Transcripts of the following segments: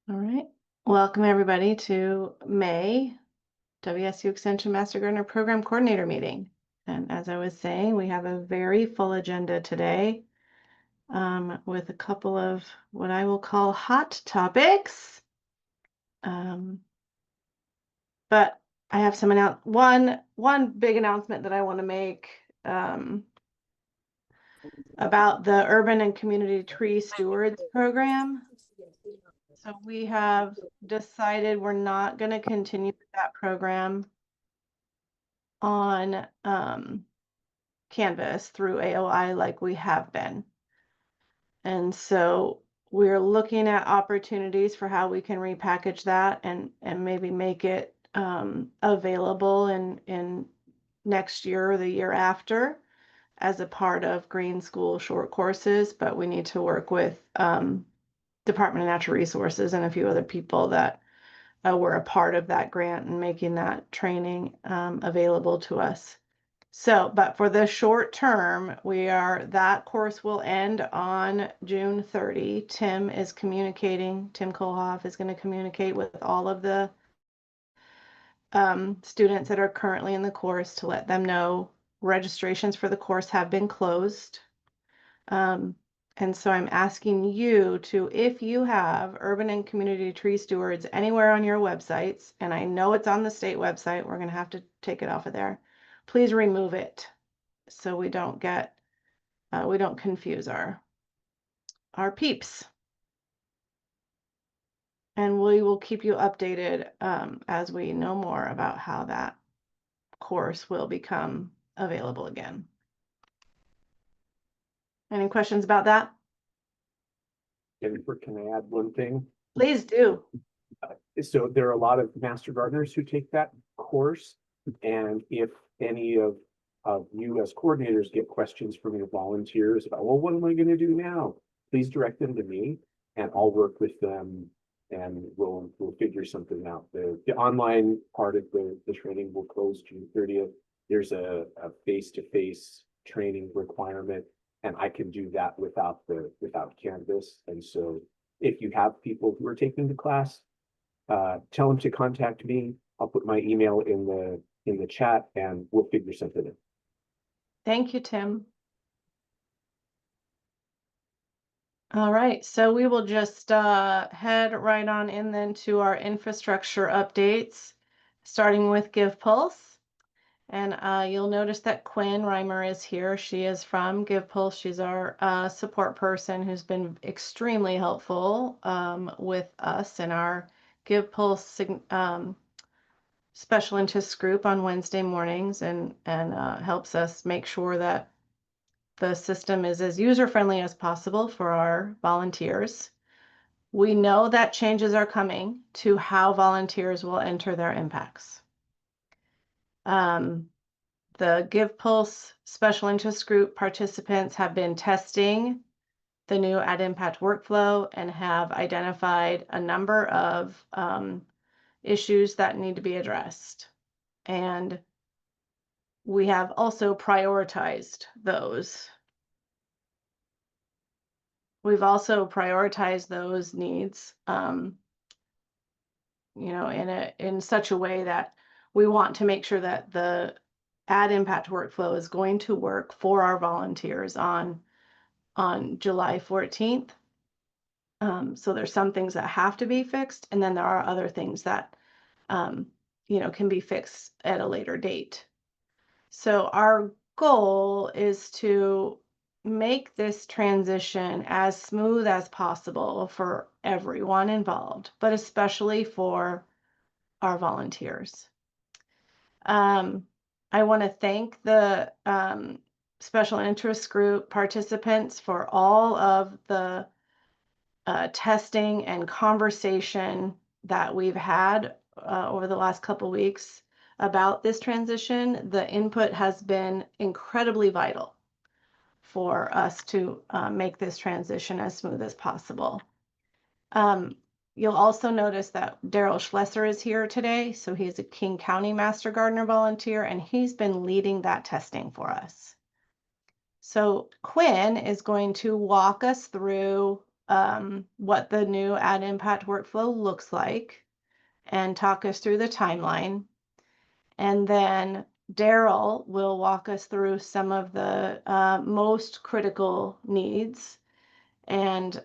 All right. Welcome everybody to May WSU Extension Master Gardener Program Coordinator meeting. And as I was saying, we have a very full agenda today with a couple of what I will call hot topics. But I have some one big announcement that I want to make about the Urban and Community Tree Stewards Program. So we have decided we're not going to continue with that program on Canvas through AOI like we have been. And so we're looking at opportunities for how we can repackage that and maybe make it available in next year or the year after as a part of Green School short courses. But we need to work with Department of Natural Resources and a few other people that were a part of that grant and making that training available to us. So, but for the short term, that course will end on June 30. Tim Kohlhoff is going to communicate with all of the students that are currently in the course to let them know registrations for the course have been closed. And so I'm asking you to, if you have urban and community tree stewards anywhere on your websites, and I know it's on the state website, we're going to have to take it off of there. Please remove it so we don't confuse our peeps. And we will keep you updated as we know more about how that course will become available again. Any questions about that? Jennifer, can I add one thing? Please do. So there are a lot of master gardeners who take that course, and if any of you as coordinators get questions from your volunteers about, well, what am I going to do now? Please direct them to me, and I'll work with them, and we'll figure something out. The online part of the training will close June 30th. There's a face-to-face training requirement, and I can do that without Canvas. And so if you have people who are taking the class, tell them to contact me. I'll put my email in the chat and we'll figure something out. Thank you, Tim. All right, so we will just head right on in then to our infrastructure updates, starting with GivePulse. And you'll notice that Quinn Reimer is here. She is from GivePulse. She's our support person who's been extremely helpful with us in our GivePulse special interest group on Wednesday mornings and helps us make sure that the system is as user-friendly as possible for our volunteers. We know that changes are coming to how volunteers will enter their impacts. The GivePulse special interest group participants have been testing the new Add Impact workflow and have identified a number of issues that need to be addressed. And we have also prioritized those. We've also prioritized those needs, in such a way that we want to make sure that the Add Impact workflow is going to work for our volunteers on July 14th. So there's some things that have to be fixed, and then there are other things that can be fixed at a later date. So our goal is to make this transition as smooth as possible for everyone involved, but especially for our volunteers. I want to thank the special interest group participants for all of the testing and conversation that we've had over the last couple weeks about this transition. The input has been incredibly vital for us to make this transition as smooth as possible. You'll also notice that Daryl Schlesser is here today. So he's a King County Master Gardener volunteer, and he's been leading that testing for us. So Quinn is going to walk us through what the new ad impact workflow looks like and talk us through the timeline. And then Daryl will walk us through some of the most critical needs. And,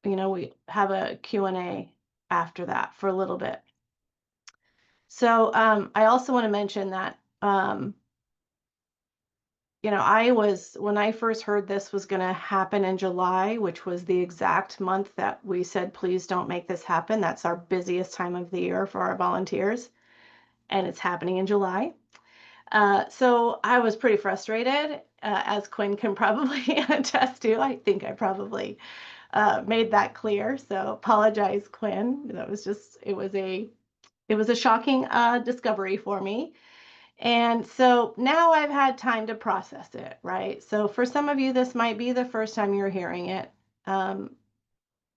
we have a Q&A after that for a little bit. So I also want to mention that, when I first heard this was going to happen in July, which was the exact month that we said, please don't make this happen. That's our busiest time of the year for our volunteers. And it's happening in July. So I was pretty frustrated, as Quinn can probably attest to. I think I probably made that clear. So apologize, Quinn. It was a shocking discovery for me. And so now I've had time to process it, right? So for some of you, this might be the first time you're hearing it.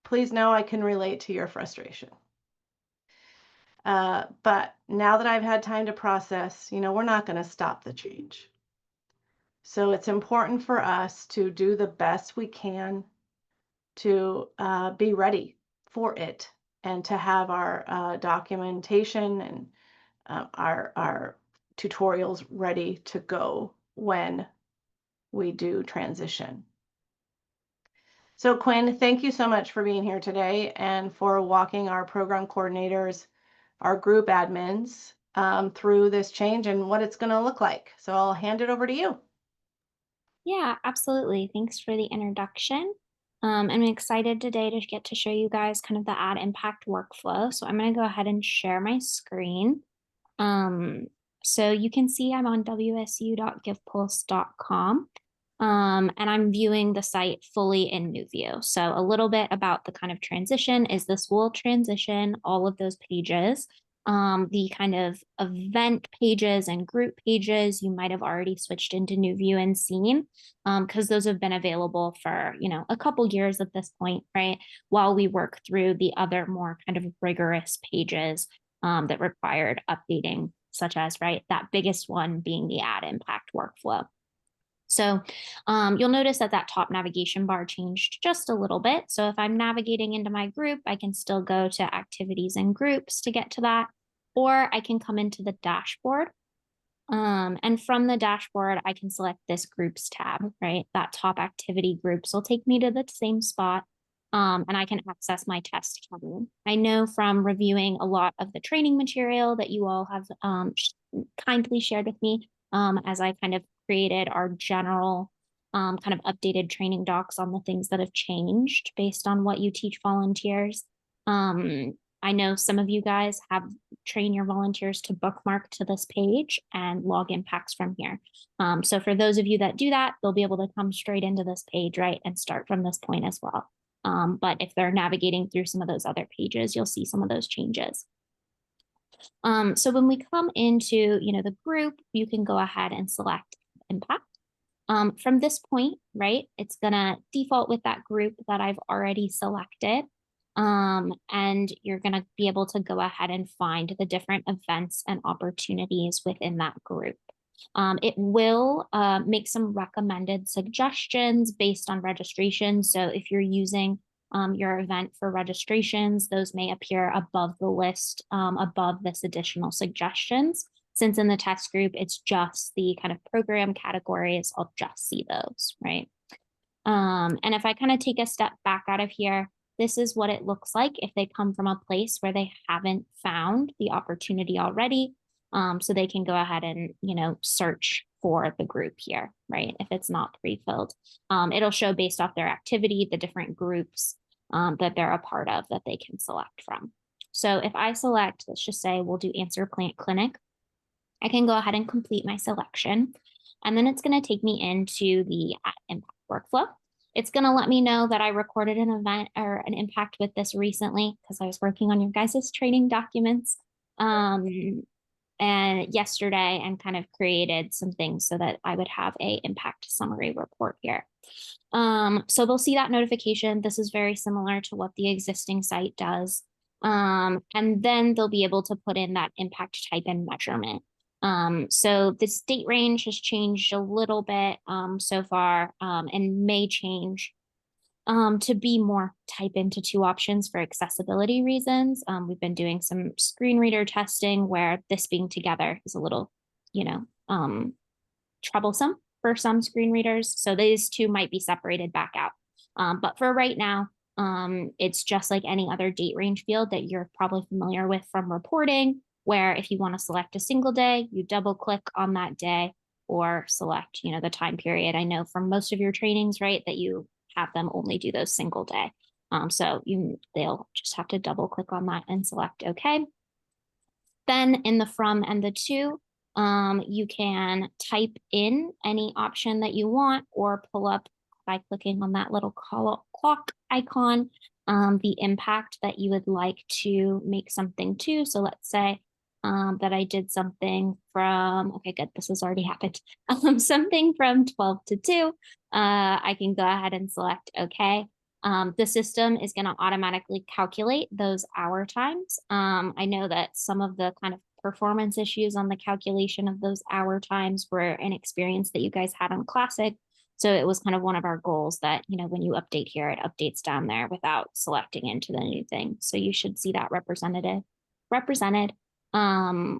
Please know I can relate to your frustration. But now that I've had time to process, we're not going to stop the change. So it's important for us to do the best we can to be ready for it and to have our documentation and our tutorials ready to go when we do transition. So Quinn, thank you so much for being here today and for walking our program coordinators, our group admins through this change and what it's going to look like. So I'll hand it over to you. Yeah, absolutely. Thanks for the introduction. I'm excited today to get to show you guys kind of the ad impact workflow. So I'm going to go ahead and share my screen. Um, so you can see I'm on wsu.givepulse.com. And I'm viewing the site fully in new view. So a little bit about the kind of transition is this will transition all of those pages. The kind of event pages and group pages you might have already switched into new view and seen, because those have been available for, a couple years at this point, right? While we work through the other more kind of rigorous pages that required updating, such as, right, that biggest one being the ad impact workflow. So you'll notice that that top navigation bar changed just a little bit. So if I'm navigating into my group, I can still go to activities and groups to get to that, or I can come into the dashboard. And from the dashboard, I can select this groups tab, right? That top activity groups will take me to the same spot. And I can access my test counting. I know from reviewing a lot of the training material that you all have kindly shared with me as I kind of created our general kind of updated training docs on the things that have changed based on what you teach volunteers. I know some of you guys have trained your volunteers to bookmark to this page and log impacts from here. So for those of you that do that, they'll be able to come straight into this page, right, and start from this point as well. But if they're navigating through some of those other pages, you'll see some of those changes. So when we come into, the group, you can go ahead and select impact. From this point, right, it's gonna default with that group that I've already selected. And you're gonna be able to go ahead and find the different events and opportunities within that group. It will make some recommended suggestions based on registration. So if you're using your event for registrations, those may appear above the list, above this additional suggestions. Since in the text group, it's just the kind of program categories, I'll just see those, right? And if I kind of take a step back out of here, this is what it looks like if they come from a place where they haven't found the opportunity already. So they can go ahead and, search for the group here, right? If it's not pre-filled, it'll show based off their activity, the different groups that they're a part of that they can select from. So if I select, let's just say we'll do answer plant clinic, I can go ahead and complete my selection. And then it's going to take me into the impact workflow. It's going to let me know that I recorded an event or an impact with this recently because I was working on your guys' training documents and yesterday and kind of created some things so that I would have a impact summary report here. So they'll see that notification. This is very similar to what the existing site does. And then they'll be able to put in that impact type and measurement. So this date range has changed a little bit so far and may change to be more type into 2 options for accessibility reasons. We've been doing some screen reader testing where this being together is a little, you know, troublesome for some screen readers. So these 2 might be separated back out. But for right now, it's just like any other date range field that you're probably familiar with from reporting, where if you want to select a single day, you double click on that day or select, you know, the time period. I know from most of your trainings, right, that you have them only do those single day. So they'll just have to double click on that and select OK. Then in the from and the to, you can type in any option that you want or pull up by clicking on that little clock icon, the impact that you would like to make something to. So let's say that I did something from, okay, good, this has already happened, something from 12 to 2. I can go ahead and select OK. The system is going to automatically calculate those hour times. I know that some of the kind of performance issues on the calculation of those hour times were an experience that you guys had on Classic. So it was kind of one of our goals that, you know, when you update here, it updates down there without selecting into the new thing. So you should see that represented.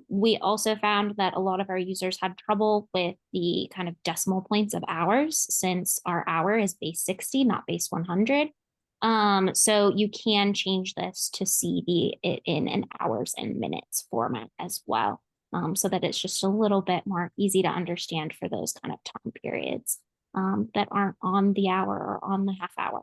We also found that a lot of our users had trouble with the kind of decimal points of hours, since our hour is base 60, not base 100. So you can change this to see it in an hours and minutes format as well, so that it's just a little bit more easy to understand for those kind of time periods that aren't on the hour or on the half hour.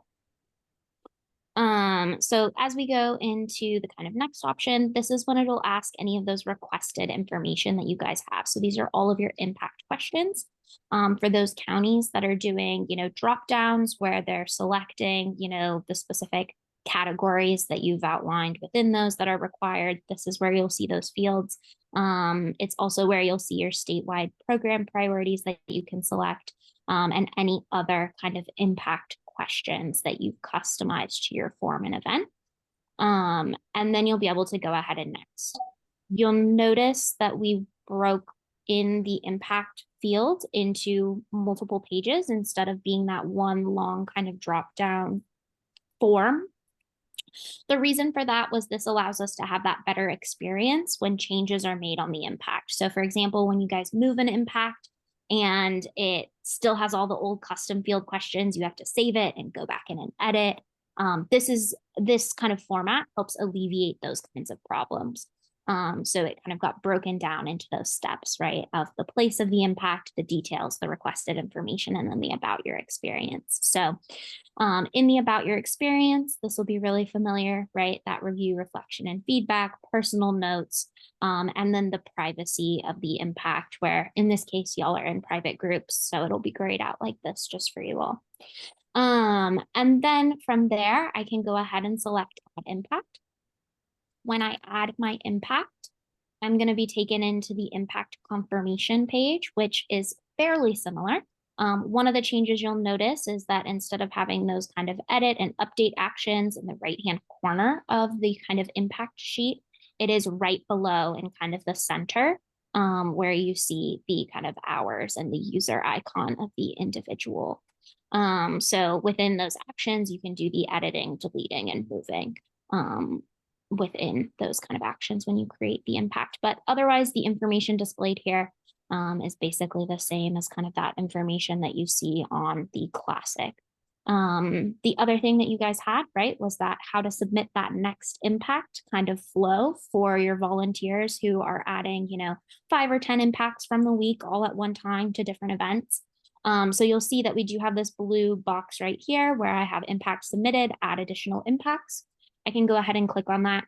So as we go into the kind of next option, this is when it'll ask any of those requested information that you guys have. So these are all of your impact questions for those counties that are doing, you know, drop downs where they're selecting, you know, the specific categories that you've outlined within those that are required. This is where you'll see those fields. It's also where you'll see your statewide program priorities that you can select, and any other kind of impact questions that you've customized to your form and event. And then you'll be able to go ahead and next. You'll notice that we broke in the impact field into multiple pages instead of being that one long kind of drop down form. The reason for that was this allows us to have that better experience when changes are made on the impact. So for example, when you guys move an impact and it still has all the old custom field questions, you have to save it and go back in and edit. This kind of format helps alleviate those kinds of problems. So it kind of got broken down into those steps, right? Of the place of the impact, the details, the requested information, and then the about your experience. So in the about your experience, this will be really familiar, right? That review, reflection, and feedback, personal notes, and then the privacy of the impact, where in this case, y'all are in private groups. So it'll be grayed out like this just for you all. And then from there, I can go ahead and select add impact. When I add my impact, I'm going to be taken into the impact confirmation page, which is fairly similar. One of the changes you'll notice is that instead of having those kind of edit and update actions in the right-hand corner of the kind of impact sheet, it is right below in kind of the center, where you see the kind of hours and the user icon of the individual. So within those actions, you can do the editing, deleting, and moving within those kind of actions when you create the impact. But otherwise, the information displayed here is basically the same as kind of that information that you see on the Classic. The other thing that you guys had, right, was that how to submit that next impact kind of flow for your volunteers who are adding, you know, 5 or 10 impacts from the week all at one time to different events. So you'll see that we do have this blue box right here where I have impact submitted, add additional impacts. I can go ahead and click on that.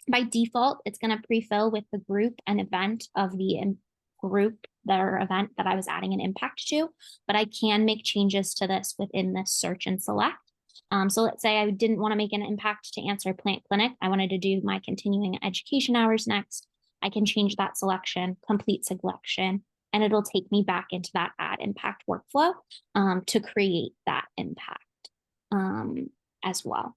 By default, it's going to pre-fill with the group and event of the group or event that I was adding an impact to, but I can make changes to this within this search and select. So let's say I didn't want to make an impact to answer plant clinic. I wanted to do my continuing education hours next. I can change that selection, complete selection, and it'll take me back into that add impact workflow to create that impact as well.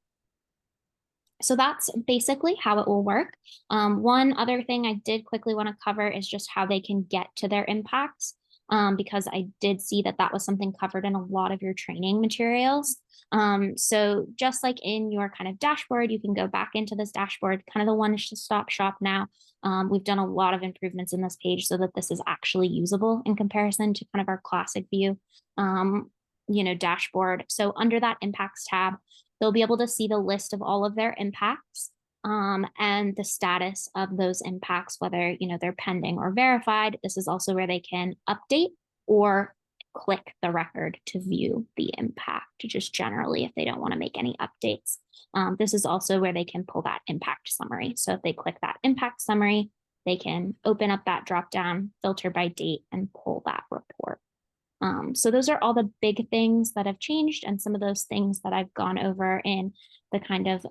So that's basically how it will work. One other thing I did quickly want to cover is just how they can get to their impacts. because I did see that that was something covered in a lot of your training materials. So just like in your kind of dashboard, you can go back into this dashboard, kind of the one to stop shop now. We've done a lot of improvements in this page so that this is actually usable in comparison to kind of our classic view, dashboard. So under that impacts tab, they'll be able to see the list of all of their impacts and the status of those impacts, whether they're pending or verified. This is also where they can update or click the record to view the impact, just generally if they don't want to make any updates. This is also where they can pull that impact summary. So if they click that impact summary, they can open up that drop down, filter by date, and pull that report. So those are all the big things that have changed, and some of those things that I've gone over in the kind of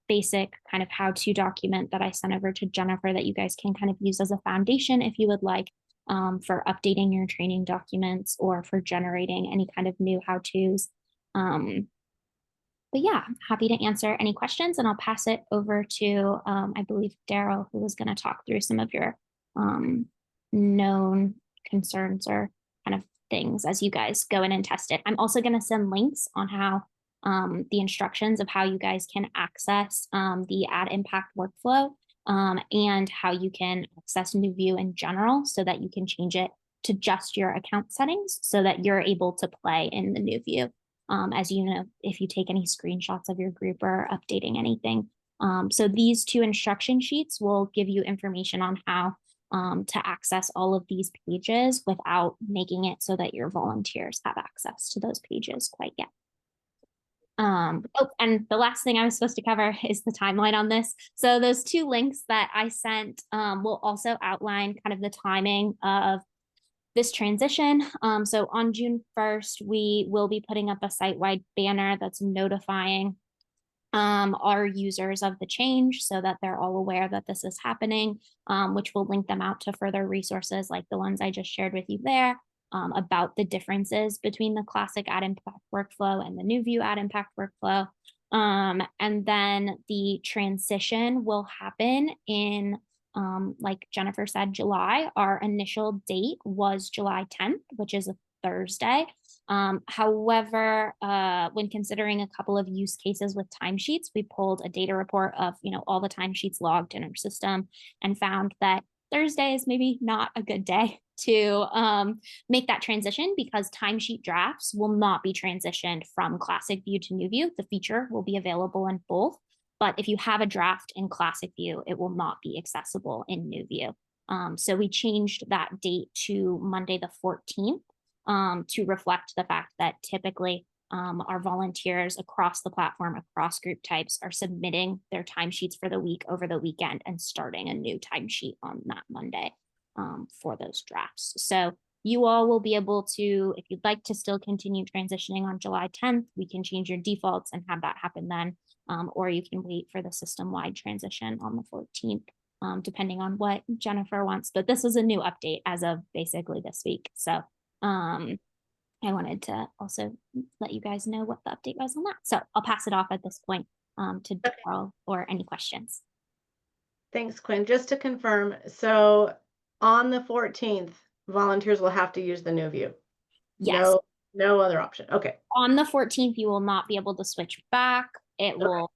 basic kind of how-to document that I sent over to Jennifer that you guys can kind of use as a foundation if you would like for updating your training documents or for generating any kind of new how-tos. But yeah, happy to answer any questions, and I'll pass it over to, I believe, Daryl, who was going to talk through some of your known concerns or kind of things as you guys go in and test it. I'm also going to send links on how the instructions of how you guys can access the ad impact workflow and how you can access New View in general so that you can change it to just your account settings so that you're able to play in the New View. As you know, if you take any screenshots of your group or updating anything. So these two instruction sheets will give you information on how to access all of these pages without making it so that your volunteers have access to those pages quite yet. And the last thing I was supposed to cover is the timeline on this. So those two links that I sent will also outline kind of the timing of this transition. So on June 1st, we will be putting up a site-wide banner that's notifying our users of the change so that they're all aware that this is happening, which will link them out to further resources like the ones I just shared with you there about the differences between the classic ad impact workflow and the New View ad impact workflow. And then the transition will happen in like Jennifer said, July. Our initial date was July 10th, which is a Thursday. However, when considering a couple of use cases with timesheets, we pulled a data report of all the timesheets logged in our system and found that Thursday is maybe not a good day to make that transition because timesheet drafts will not be transitioned from Classic View to New View. The feature will be available in both. But if you have a draft in Classic View, it will not be accessible in New View. So we changed that date to Monday the 14th to reflect the fact that typically our volunteers across the platform, across group types, are submitting their timesheets for the week over the weekend and starting a new timesheet on that Monday for those drafts. So you all will be able to, if you'd like to still continue transitioning on July 10th, we can change your defaults and have that happen then. Or you can wait for the system-wide transition on the 14th, depending on what Jennifer wants. But this is a new update as of basically this week. So I wanted to also let you guys know what the update was on that. So I'll pass it off at this point to Daryl or any questions. Thanks, Quinn. Just to confirm, so on the 14th, volunteers will have to use the New View. Yes. No other option. Okay. On the 14th, you will not be able to switch back. It will,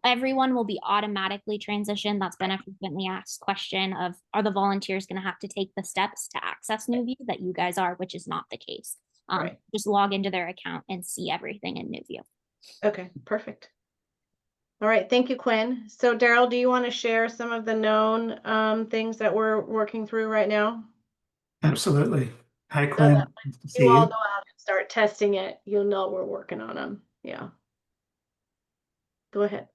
everyone will be automatically transitioned. That's been a frequently asked question of, are the volunteers going to have to take the steps to access New View that you guys are, which is not the case. Right. Just log into their account and see everything in New View. Okay, perfect. All right, thank you, Quinn. So Daryl, do you want to share some of the known things that we're working through right now? Absolutely. Hi, Quinn. So nice to see you all go out and start testing it. You'll know we're working on them. Yeah. Go ahead.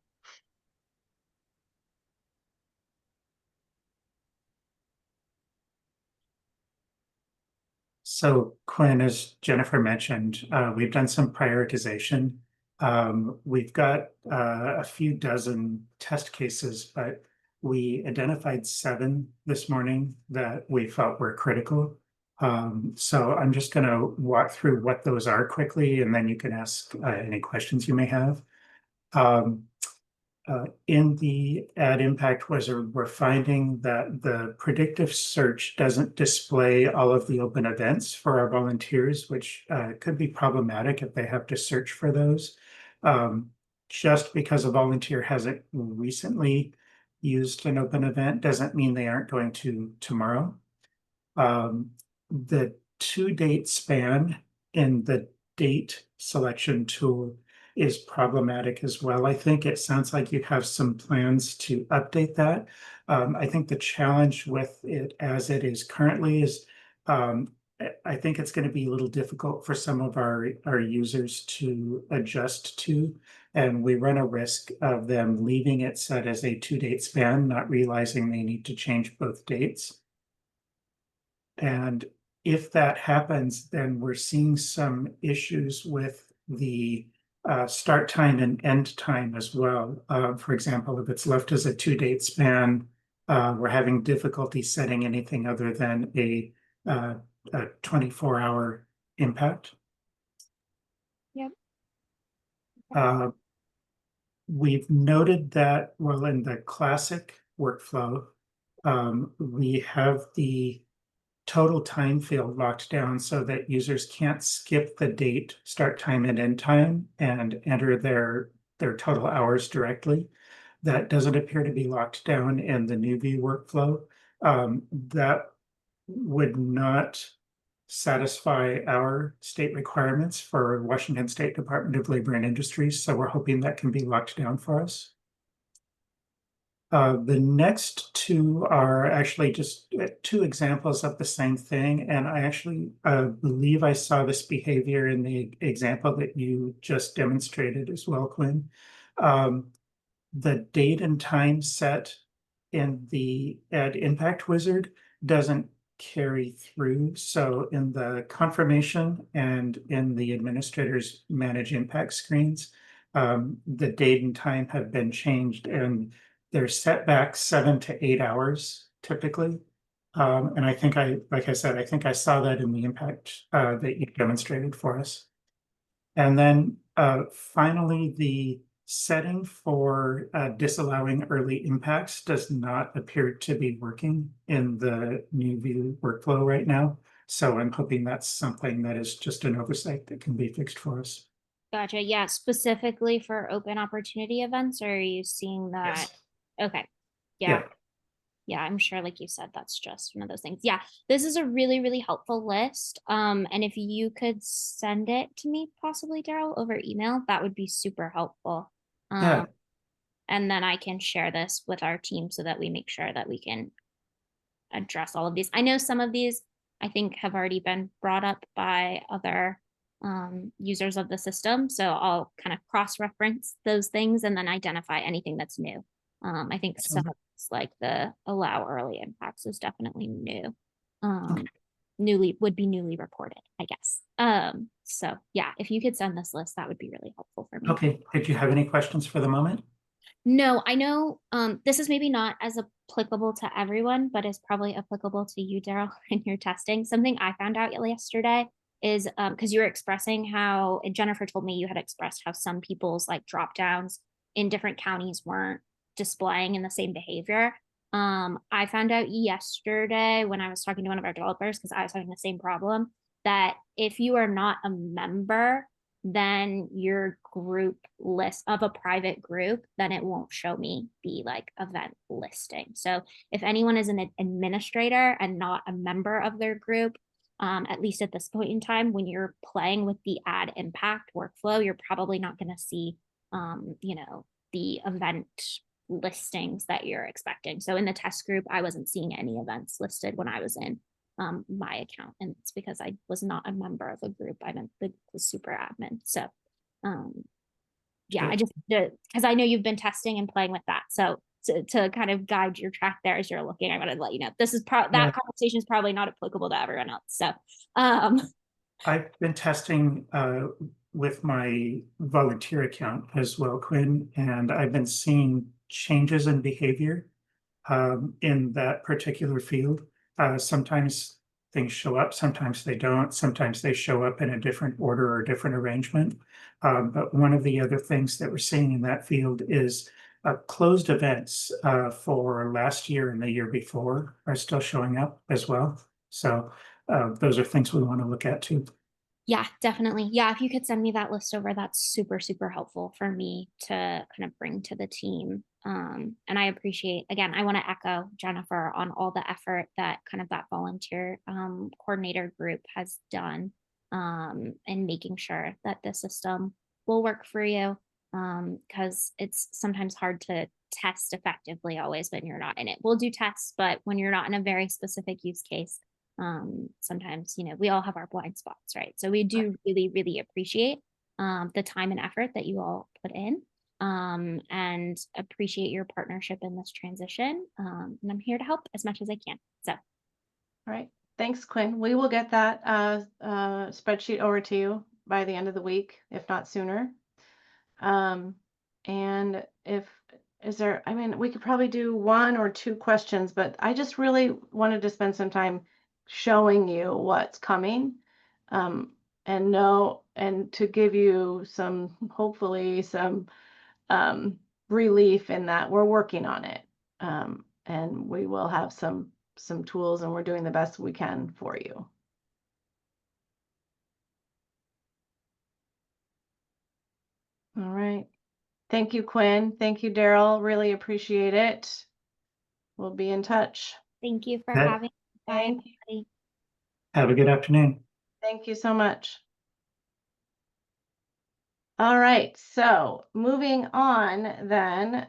So Quinn, as Jennifer mentioned, we've done some prioritization. We've got a few dozen test cases, but we identified 7 this morning that we felt were critical. So I'm just going to walk through what those are quickly, and then you can ask any questions you may have. in the ad impact wizard, we're finding that the predictive search doesn't display all of the open events for our volunteers, which could be problematic if they have to search for those. Just because a volunteer hasn't recently used an open event doesn't mean they aren't going to tomorrow. The 2-date span in the date selection tool is problematic as well. I think it sounds like you have some plans to update that. I think the challenge with it as it is currently is I think it's going to be a little difficult for some of our users to adjust to, and we run a risk of them leaving it set as a 2-date span, not realizing they need to change both dates. And if that happens, then we're seeing some issues with the start time and end time as well. For example, if it's left as a 2-date span, we're having difficulty setting anything other than a 24-hour impact. Yep. We've noted that, well, in the classic workflow, we have the total time field locked down so that users can't skip the date, start time, and end time and enter their total hours directly. That doesn't appear to be locked down in the new view workflow. That would not satisfy our state requirements for Washington State Department of Labor and Industries, so we're hoping that can be locked down for us. The next two are actually just two examples of the same thing, and I actually believe I saw this behavior in the example that you just demonstrated as well, Quinn. The date and time set in the ad impact wizard doesn't carry through. So in the confirmation and in the administrators manage impact screens, the date and time have been changed, and they're set back 7 to 8 hours typically. And I think like I said, I think I saw that in the impact that you demonstrated for us. And then finally, the setting for disallowing early impacts does not appear to be working in the new view workflow right now. So I'm hoping that's something that is just an oversight that can be fixed for us. Gotcha. Yeah, specifically for open opportunity events, or are you seeing that? Yes. Okay. Yeah. Yeah. Yeah, I'm sure, like you said, that's just one of those things. Yeah, this is a really, really helpful list. And if you could send it to me, possibly, Daryl, over email, that would be super helpful. Yeah. And then I can share this with our team so that we make sure that we can address all of these. I know some of these, I think, have already been brought up by other users of the system. So I'll kind of cross-reference those things and then identify anything that's new. I think some of it's like the allow early impacts is definitely new. Would be newly reported, I guess. So yeah, if you could send this list, that would be really helpful for me. Okay. Did you have any questions for the moment? No, I know this is maybe not as applicable to everyone, but is probably applicable to you, Daryl, in your testing. Something I found out yesterday is because you were expressing how, and Jennifer told me you had expressed how some people's like drop downs in different counties weren't displaying in the same behavior. I found out yesterday when I was talking to one of our developers, because I was having the same problem, that if you are not a member, then your group list of a private group, then it won't show me the like event listing. So if anyone is an administrator and not a member of their group, at least at this point in time, when you're playing with the ad impact workflow, you're probably not going to see, the event listings that you're expecting. So in the test group, I wasn't seeing any events listed when I was in my account, and it's because I was not a member of a group. I meant the super admin. So yeah, I just because I know you've been testing and playing with that. So to kind of guide your track there as you're looking, I wanted to let you know this is that conversation is probably not applicable to everyone else. So I've been testing with my volunteer account as well, Quinn, and I've been seeing changes in behavior in that particular field. Sometimes things show up, sometimes they don't, sometimes they show up in a different order or different arrangement. But one of the other things that we're seeing in that field is Closed events for last year and the year before are still showing up as well. So those are things we want to look at too. Yeah, definitely. Yeah, if you could send me that list over, that's super, super helpful for me to kind of bring to the team. And I appreciate, again, I want to echo Jennifer on all the effort that kind of that volunteer coordinator group has done in making sure that the system will work for you. Because it's sometimes hard to test effectively always when you're not in it. We'll do tests, but when you're not in a very specific use case, sometimes, you know, we all have our blind spots, right? So we do really, really appreciate the time and effort that you all put in and appreciate your partnership in this transition. And I'm here to help as much as I can. So, All right. Thanks, Quinn. We will get that spreadsheet over to you by the end of the week, if not sooner. And I mean, we could probably do 1 or 2 questions, but I just really wanted to spend some time showing you what's coming. And to give you hopefully some relief in that we're working on it. And we will have some tools, and we're doing the best we can for you. All right. Thank you, Quinn. Thank you, Daryl. Really appreciate it. We'll be in touch. thank you for Okay. having me. Bye, Thank you. everybody. Have a good afternoon. Thank you so much. All right, so moving on then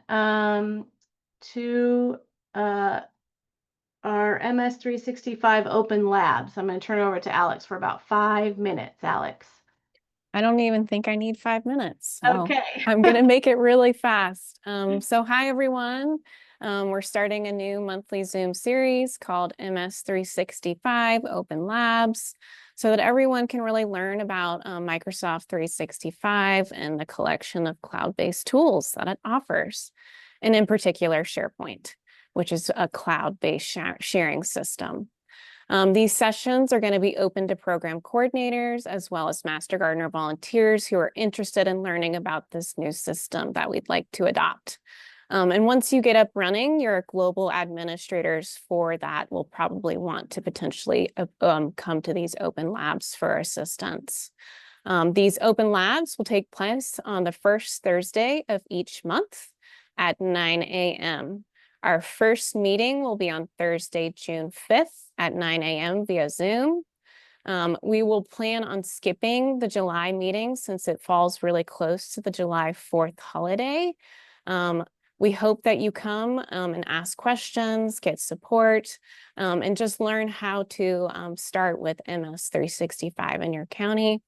to our MS365 Open Labs. I'm going to turn it over to Alex for about 5 minutes. Alex. I don't even think I need 5 minutes. So Okay. I'm going to make it really fast. So hi, everyone. We're starting a new monthly Zoom series called MS365 Open Labs so that everyone can really learn about Microsoft 365 and the collection of cloud-based tools that it offers. And in particular, SharePoint, which is a cloud-based sharing system. These sessions are going to be open to program coordinators as well as Master Gardener volunteers who are interested in learning about this new system that we'd like to adopt. And once you get up running, your global administrators for that will probably want to potentially come to these open labs for assistance. These open labs will take place on the first Thursday of each month at 9 a.m. Our first meeting will be on Thursday, June 5th at 9 a.m. via Zoom. We will plan on skipping the July meeting since it falls really close to the July 4th holiday. We hope that you come and ask questions, get support, and just learn how to start with MS365 in your county.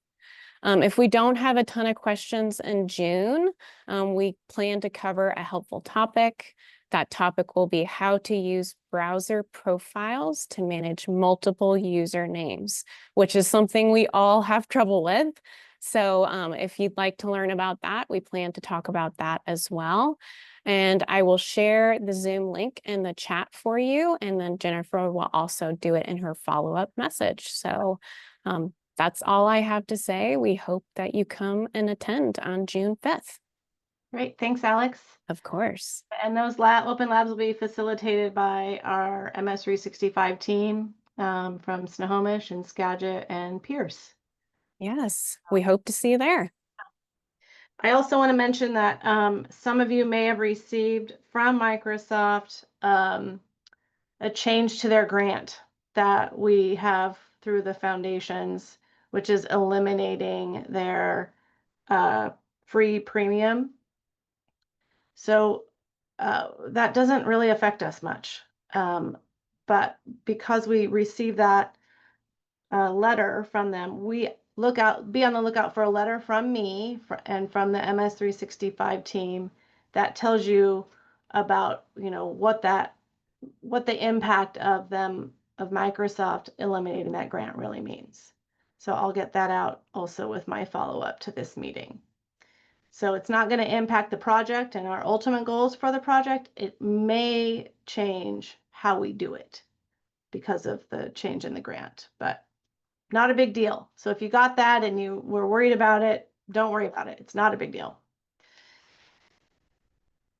If we don't have a ton of questions in June, we plan to cover a helpful topic. That topic will be how to use browser profiles to manage multiple usernames, which is something we all have trouble with. So if you'd like to learn about that, we plan to talk about that as well. And I will share the Zoom link in the chat for you. And then Jennifer will also do it in her follow-up message. So that's all I have to say. We hope that you come and attend on June 5th. Great. Thanks, Alex. Of course. And those open labs will be facilitated by our MS365 team from Snohomish and Skagit and Pierce. Yes, we hope to see you there. I also want to mention that some of you may have received from Microsoft a change to their grant that we have through the foundations, which is eliminating their free premium. So that doesn't really affect us much. But because we received that letter from them, be on the lookout for a letter from me and from the MS365 team that tells you about, what the impact of Microsoft eliminating that grant really means. So I'll get that out also with my follow-up to this meeting. So it's not going to impact the project and our ultimate goals for the project. It may change how we do it because of the change in the grant, but not a big deal. So if you got that and you were worried about it, don't worry about it. It's not a big deal.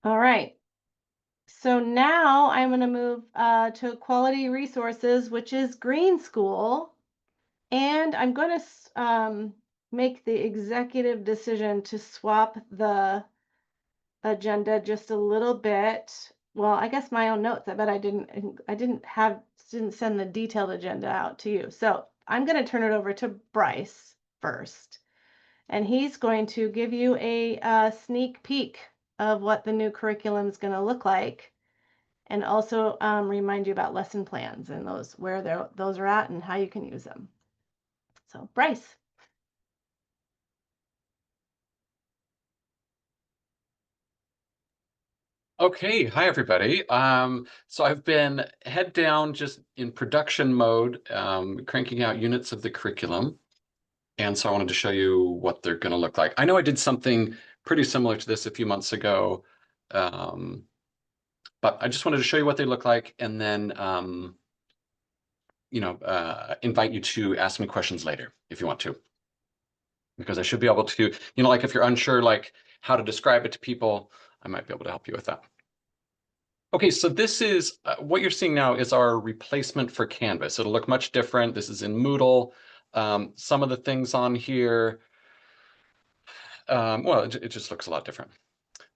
All right. So now I'm going to move to quality resources, which is green school. And I'm going to make the executive decision to swap the agenda just a little bit. Well, I guess my own notes. I bet I didn't send the detailed agenda out to you. So I'm going to turn it over to Bryce first, and he's going to give you a sneak peek of what the new curriculum is going to look like, and also remind you about lesson plans and where those are at and how you can use them. So Bryce. Okay, hi everybody. So I've been head down just in production mode, cranking out units of the curriculum. And so I wanted to show you what they're going to look like. I know I did something pretty similar to this a few months ago, but I just wanted to show you what they look like and then, invite you to ask me questions later if you want to. Because I should be able to, like if you're unsure, like how to describe it to people, I might be able to help you with that. Okay, so this is what you're seeing now is our replacement for Canvas. It'll look much different. This is in Moodle. Some of the things on here, well, it just looks a lot different.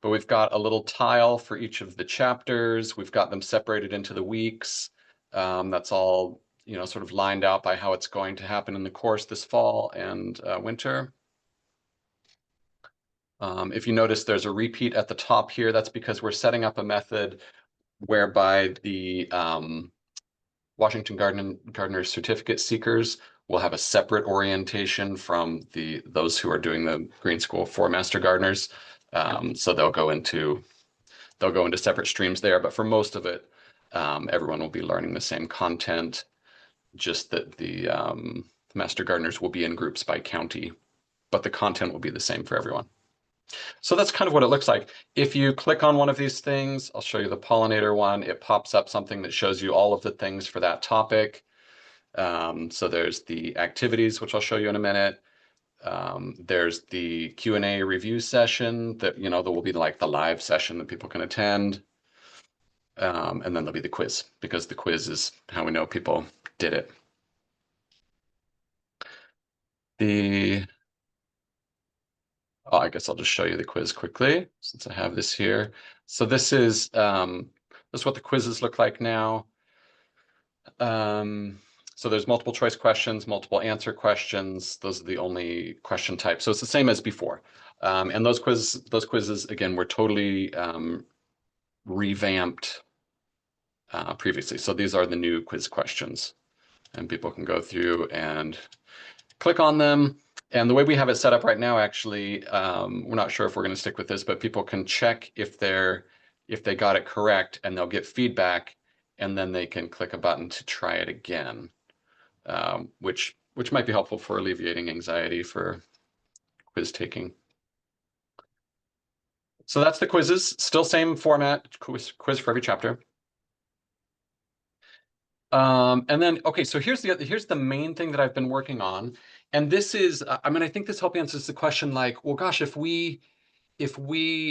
But we've got a little tile for each of the chapters. We've got them separated into the weeks. That's all, sort of lined out by how it's going to happen in the course this fall and winter. If you notice, there's a repeat at the top here. That's because we're setting up a method whereby the Washington Gardener certificate seekers will have a separate orientation from those who are doing the Green School for Master Gardeners. So they'll go into separate streams there, but for most of it, everyone will be learning the same content, just that the Master Gardeners will be in groups by county, but the content will be the same for everyone. So that's kind of what it looks like. If you click on one of these things, I'll show you the pollinator one. It pops up something that shows you all of the things for that topic. So there's the activities, which I'll show you in a minute. There's the Q&A review session that, there will be like the live session that people can attend. And then there'll be the quiz, because the quiz is how we know people did it. I guess I'll just show you the quiz quickly since I have this here. So this is what the quizzes look like now. So there's multiple choice questions, multiple answer questions. Those are the only question types. So it's the same as before. And those quizzes, again, were totally revamped previously. So these are the new quiz questions. And people can go through and click on them. And the way we have it set up right now, actually, we're not sure if we're going to stick with this, but people can check if they got it correct, and they'll get feedback, and then they can click a button to try it again, which might be helpful for alleviating anxiety for quiz taking. So that's the quizzes, still same format, quiz for every chapter. And then, okay, so here's the main thing that I've been working on. And this is, I think this helps answers the question like, well, gosh, if we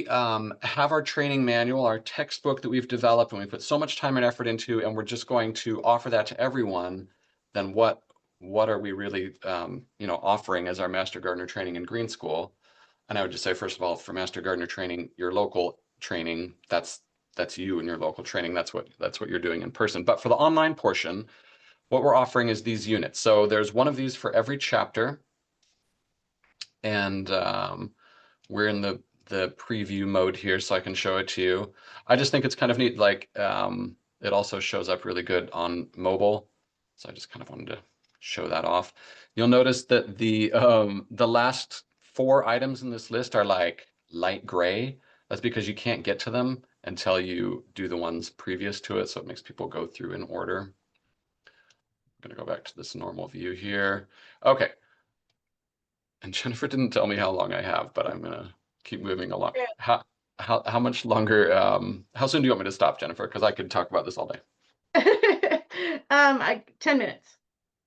have our training manual, our textbook that we've developed and we put so much time and effort into, and we're just going to offer that to everyone, then what are we really, offering as our Master Gardener training in Green School? And I would just say, first of all, for Master Gardener training, your local training, that's you and your local training. That's what you're doing in person. But for the online portion, what we're offering is these units. So there's one of these for every chapter. And we're in the preview mode here, so I can show it to you. I just think it's kind of neat. Like it also shows up really good on mobile. So I just kind of wanted to show that off. You'll notice that the last 4 items in this list are like light gray. That's because you can't get to them until you do the ones previous to it. So it makes people go through in order. I'm going to go back to this normal view here. Okay. And Jennifer didn't tell me how long I have, but I'm going to keep moving along. Yeah. How much longer, how soon do you want me to stop, Jennifer? Because I could talk about this all day. 10 minutes.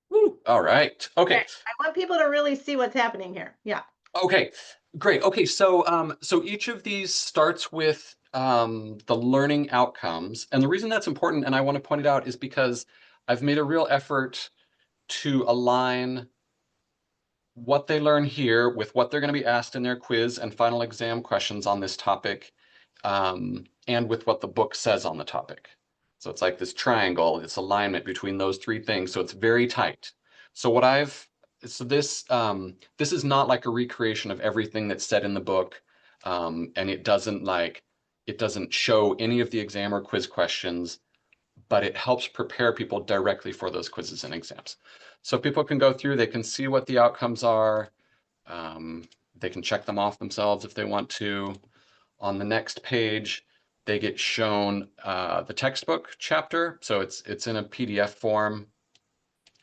Woo. All right. Okay. I want people to really see what's happening here. Yeah. Okay, great. Okay, so each of these starts with the learning outcomes. And the reason that's important, and I want to point it out, is because I've made a real effort to align what they learn here with what they're going to be asked in their quiz and final exam questions on this topic, and with what the book says on the topic. So it's like this triangle, this alignment between those three things. So it's very tight. So this is not like a recreation of everything that's said in the book. And it doesn't show any of the exam or quiz questions, but it helps prepare people directly for those quizzes and exams. So people can go through, they can see what the outcomes are. They can check them off themselves if they want to. On the next page, they get shown the textbook chapter. So it's in a PDF form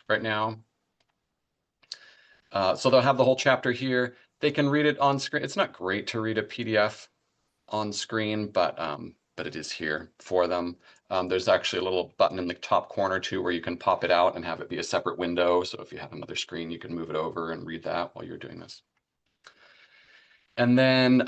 right now. So they'll have the whole chapter here. They can read it on screen. It's not great to read a PDF on screen, but it is here for them. There's actually a little button in the top corner too where you can pop it out and have it be a separate window. So if you have another screen, you can move it over and read that while you're doing this. And then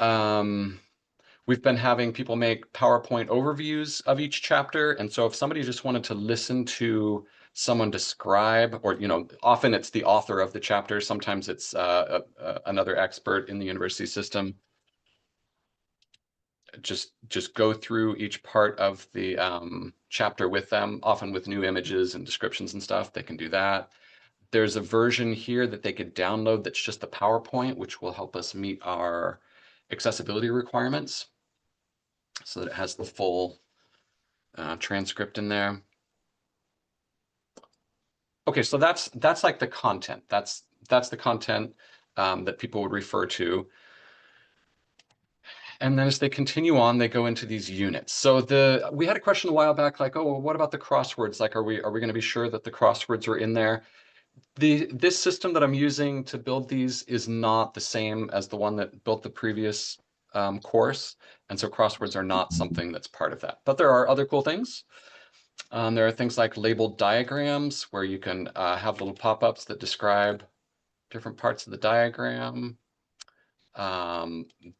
we've been having people make PowerPoint overviews of each chapter. And so if somebody just wanted to listen to someone describe, or, often it's the author of the chapter, sometimes it's another expert in the university system, just go through each part of the chapter with them, often with new images and descriptions and stuff. They can do that. There's a version here that they could download that's just the PowerPoint, which will help us meet our accessibility requirements so that it has the full transcript in there. Okay, so that's like the content. That's the content that people would refer to. And then as they continue on, they go into these units. So we had a question a while back, like, oh, well, what about the crosswords? Like, are we going to be sure that the crosswords are in there? This system that I'm using to build these is not the same as the one that built the previous course. And so crosswords are not something that's part of that. But there are other cool things. There are things like labeled diagrams where you can have little pop-ups that describe different parts of the diagram.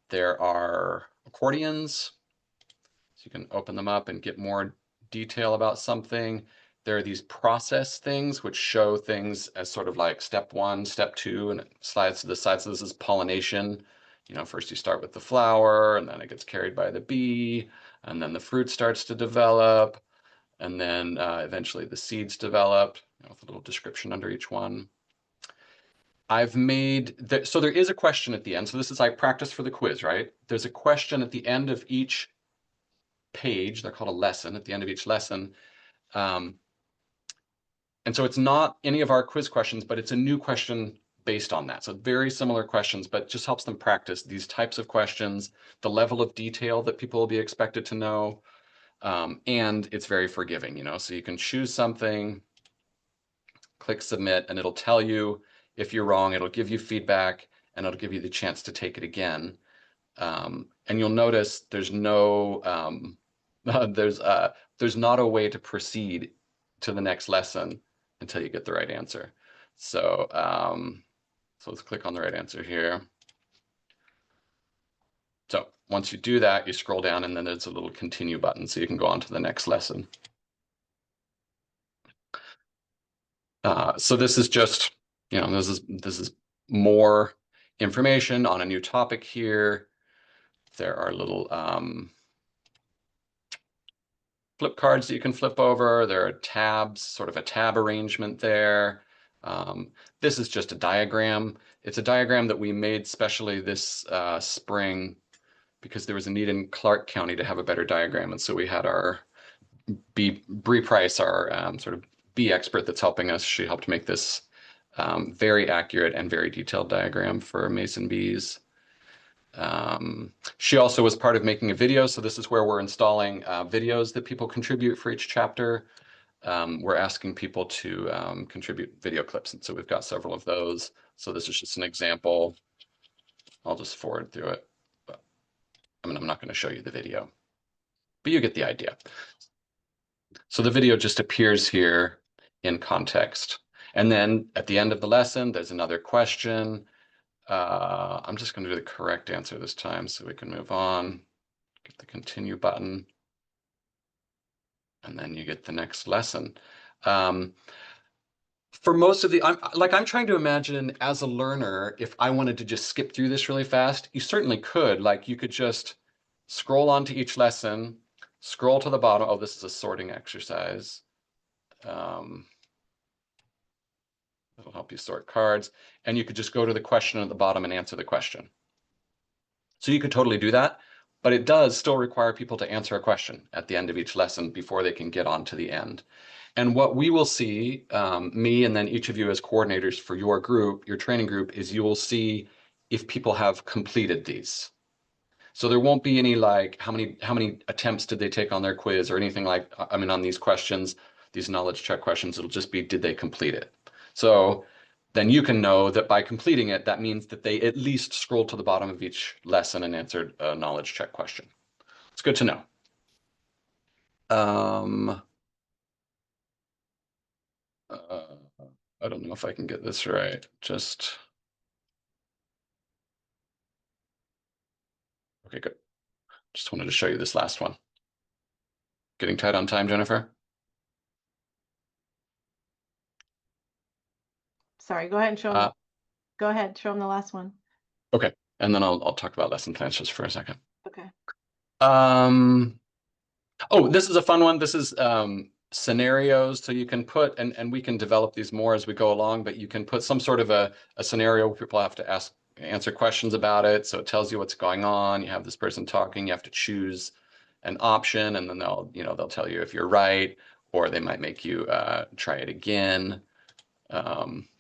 There are accordions, so you can open them up and get more detail about something. There are these process things which show things as sort of like step 1, step 2, and it slides to the side. So this is pollination. First you start with the flower, and then it gets carried by the bee, and then the fruit starts to develop, and then eventually the seeds develop, with a little description under each one. So there is a question at the end. So this is like practice for the quiz, right? There's a question at the end of each page. They're called a lesson, at the end of each lesson. And so it's not any of our quiz questions, but it's a new question based on that. So very similar questions, but just helps them practice these types of questions, the level of detail that people will be expected to know. And it's very forgiving, so you can choose something, click submit, and it'll tell you if you're wrong. It'll give you feedback, and it'll give you the chance to take it again. And you'll notice there's no there's not a way to proceed to the next lesson until you get the right answer. So so let's click on the right answer here. So once you do that, you scroll down, and then there's a little continue button, so you can go on to the next lesson. So this is just, this is more information on a new topic here. There are little flip cards that you can flip over. There are tabs, sort of a tab arrangement there. This is just a diagram. It's a diagram that we made specially this spring because there was a need in Clark County to have a better diagram. And so we had our Bree Price, our sort of bee expert that's helping us. She helped make this very accurate and very detailed diagram for mason bees. She also was part of making a video. So this is where we're installing videos that people contribute for each chapter. We're asking people to contribute video clips. And so we've got several of those. So this is just an example. I'll just forward through it. But, I'm not going to show you the video, but you get the idea. So the video just appears here in context. And then at the end of the lesson, there's another question. I'm just going to do the correct answer this time so we can move on. Get the continue button. And then you get the next lesson. For most of the, I'm trying to imagine as a learner, if I wanted to just skip through this really fast, you certainly could. Like you could just scroll onto each lesson, scroll to the bottom. Oh, this is a sorting exercise. It'll help you sort cards. And you could just go to the question at the bottom and answer the question. So you could totally do that, but it does still require people to answer a question at the end of each lesson before they can get on to the end. And what we will see, me and then each of you as coordinators for your group, your training group, is you will see if people have completed these. So there won't be any like how many attempts did they take on their quiz or anything like, I mean, on these questions, these knowledge check questions, it'll just be, did they complete it? So then you can know that by completing it, that means that they at least scrolled to the bottom of each lesson and answered a knowledge check question. It's good to know. I don't know if I can get this right. Okay, good. Just wanted to show you this last one. Getting tight on time, Jennifer? Sorry, go ahead and show them. Go ahead, show them the last one. Okay, and then I'll talk about lesson plans just for a second. Okay. Oh, this is a fun one. This is scenarios. So you can put, and we can develop these more as we go along, but you can put some sort of a scenario where people have to answer questions about it. So it tells you what's going on. You have this person talking, you have to choose an option, and then they'll tell you if you're right, or they might make you try it again.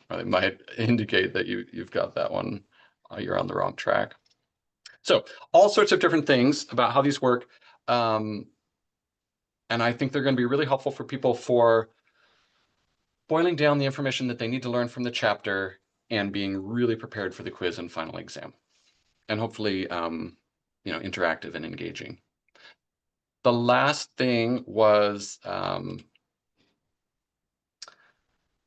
Or they might indicate that you've got that one, you're on the wrong track. So all sorts of different things about how these work. And I think they're going to be really helpful for people for boiling down the information that they need to learn from the chapter and being really prepared for the quiz and final exam. And hopefully, interactive and engaging. The last thing was,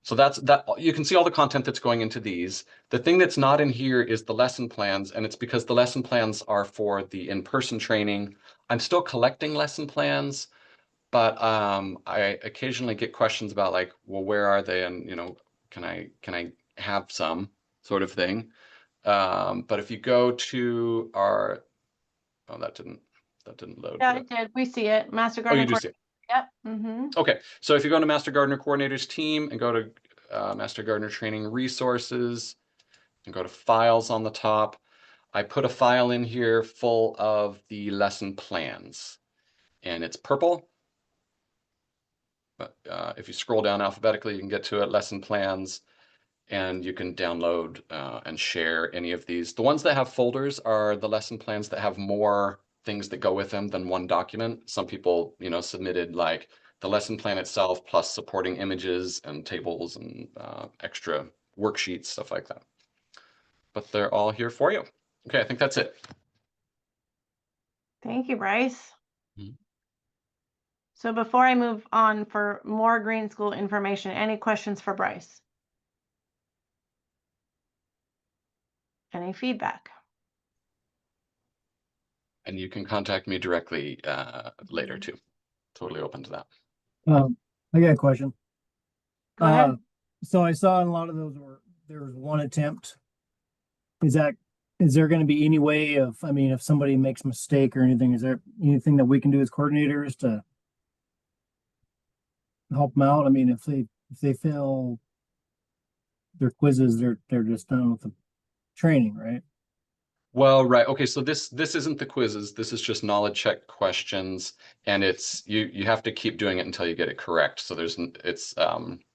so that you can see all the content that's going into these. The thing that's not in here is the lesson plans, and it's because the lesson plans are for the in-person training. I'm still collecting lesson plans, but I occasionally get questions about like, well, where are they? And can I have some sort of thing? But if you go to our, oh, that didn't load. Yeah, it did. We see it. Master Oh, Gardener. you do see it. Yep. Mm-hmm. Okay, so if you go to Master Gardener Coordinators team and go to Master Gardener Training Resources and go to Files on the top, I put a file in here full of the lesson plans, and it's purple. But if you scroll down alphabetically, you can get to it, lesson plans, and you can download and share any of these. The ones that have folders are the lesson plans that have more things that go with them than one document. Some people, submitted like the lesson plan itself plus supporting images and tables and extra worksheets, stuff like that. But they're all here for you. Okay, I think that's it. Thank you, Bryce. Mhm. So before I move on for more Green School information, any questions for Bryce? Any feedback? And you can contact me directly later too. Totally open to that. I got a question. Go ahead. So I saw in a lot of those there was one attempt. Is there going to be any way of, I mean, if somebody makes a mistake or anything, is there anything that we can do as coordinators to help them out? I mean, if they fail their quizzes, they're just done with the training, right? Well, right. Okay, so this isn't the quizzes. This is just knowledge check questions, and it's you have to keep doing it until you get it correct. So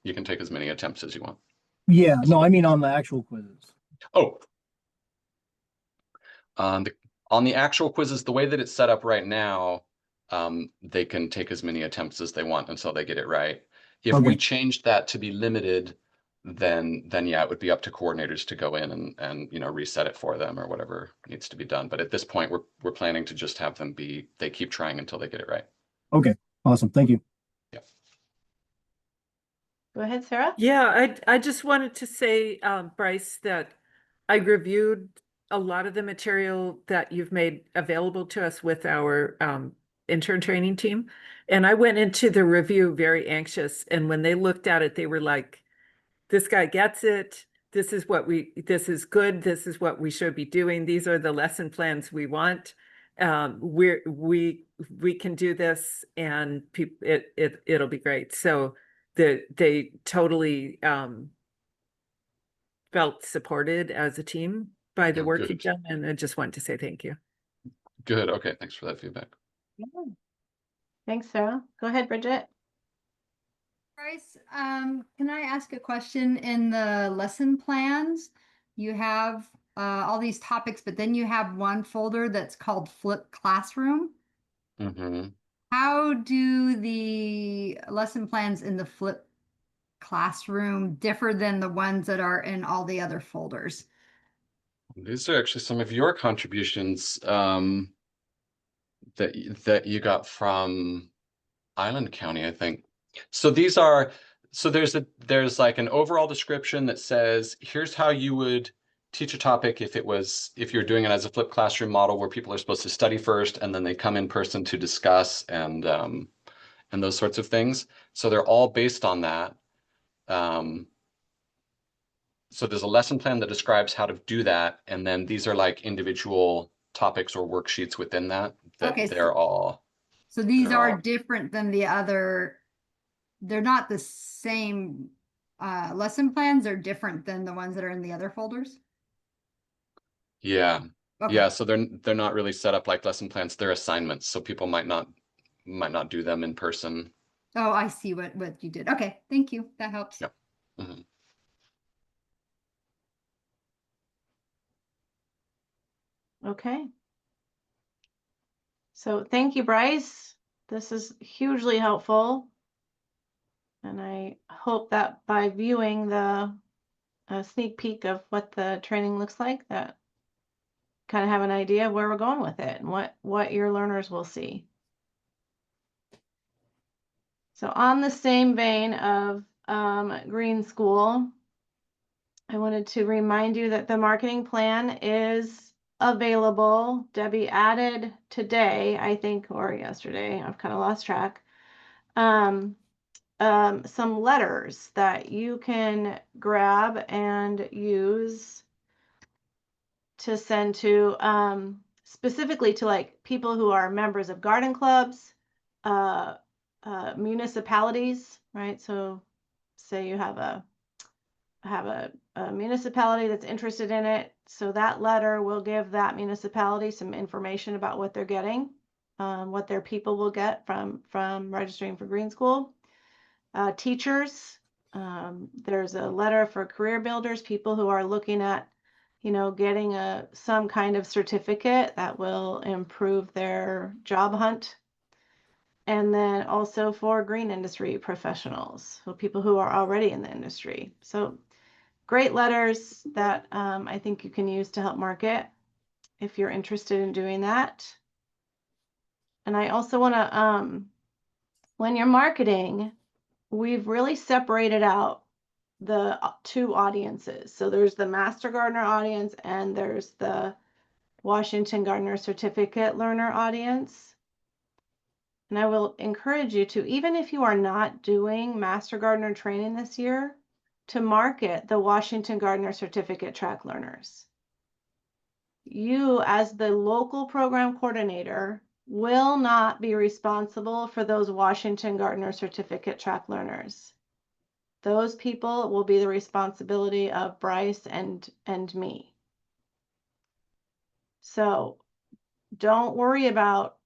you can take as many attempts as you want. Yeah, no, I mean on the actual quizzes. Oh, on the actual quizzes, the way that it's set up right now, they can take as many attempts as they want until they get it right. If we Okay. changed that to be limited, then yeah, it would be up to coordinators to go in and reset it for them or whatever needs to be done. But at this point, we're planning to just have them they keep trying until they get it right. Okay, awesome. Thank you. Yeah. Go ahead, Sarah. Yeah, I just wanted to say, Bryce, that I reviewed a lot of the material that you've made available to us with our intern training team. And I went into the review very anxious. And when they looked at it, they were like, this guy gets it. This is good. This is what we should be doing. These are the lesson plans we want. We can do this, and it'll be great. So they totally felt supported as a team by the Oh, work good. you've done, and I just want to say thank you. Good. Okay. Thanks for that feedback. Yeah. Thanks, Sarah. Go ahead, Bridget. Bryce, can I ask a question? In the lesson plans, you have all these topics, but then you have one folder that's called Flip Classroom. Mm-hmm. How do the lesson plans in the Flip Classroom differ than the ones that are in all the other folders? These are actually some of your contributions that you got from Island County, I think. So there's like an overall description that says, here's how you would teach a topic if you're doing it as a flipped classroom model where people are supposed to study first and then they come in person to discuss and those sorts of things. So they're all based on that. So there's a lesson plan that describes how to do that, and then these are like individual topics or worksheets within that Okay, they're all. So these they're are all- different than the other, they're not the same lesson plans, they're different than the ones that are in the other folders? Yeah. Okay. Yeah, so they're not really set up like lesson plans, they're assignments, so people might not do them in person. Oh, I see what you did. Okay, thank you. That helps. Yep. Mm-hmm. Okay. So thank you, Bryce. This is hugely helpful. And I hope that by viewing the sneak peek of what the training looks like, that kind of have an idea of where we're going with it and what your learners will see. So on the same vein of Green School, I wanted to remind you that the marketing plan is available. Debbie added today, I think, or yesterday, I've kind of lost track, some letters that you can grab and use to send to specifically to like people who are members of garden clubs, municipalities, right? So say you have a municipality that's interested in it. So that letter will give that municipality some information about what they're getting, what their people will get from registering for Green School. Teachers, there's a letter for career builders, people who are looking at, getting some kind of certificate that will improve their job hunt. And then also for green industry professionals, so people who are already in the industry. So great letters that I think you can use to help market if you're interested in doing that. And I also want to, when you're marketing, we've really separated out the two audiences. So there's the Master Gardener audience and there's the Washington Gardener Certificate learner audience. And I will encourage you to, even if you are not doing Master Gardener training this year, to market the Washington Gardener Certificate track learners. You, as the local program coordinator, will not be responsible for those Washington Gardener Certificate track learners. Those people will be the responsibility of Bryce and me. So don't worry about,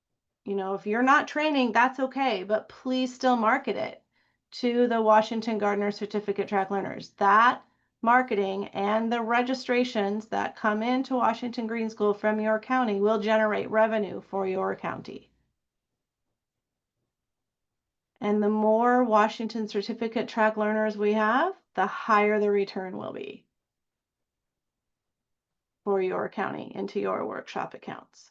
if you're not training, that's okay, but please still market it to the Washington Gardener Certificate track learners. That marketing and the registrations that come into Washington Green School from your county will generate revenue for your county. And the more Washington Certificate track learners we have, the higher the return will be for your county into your workshop accounts.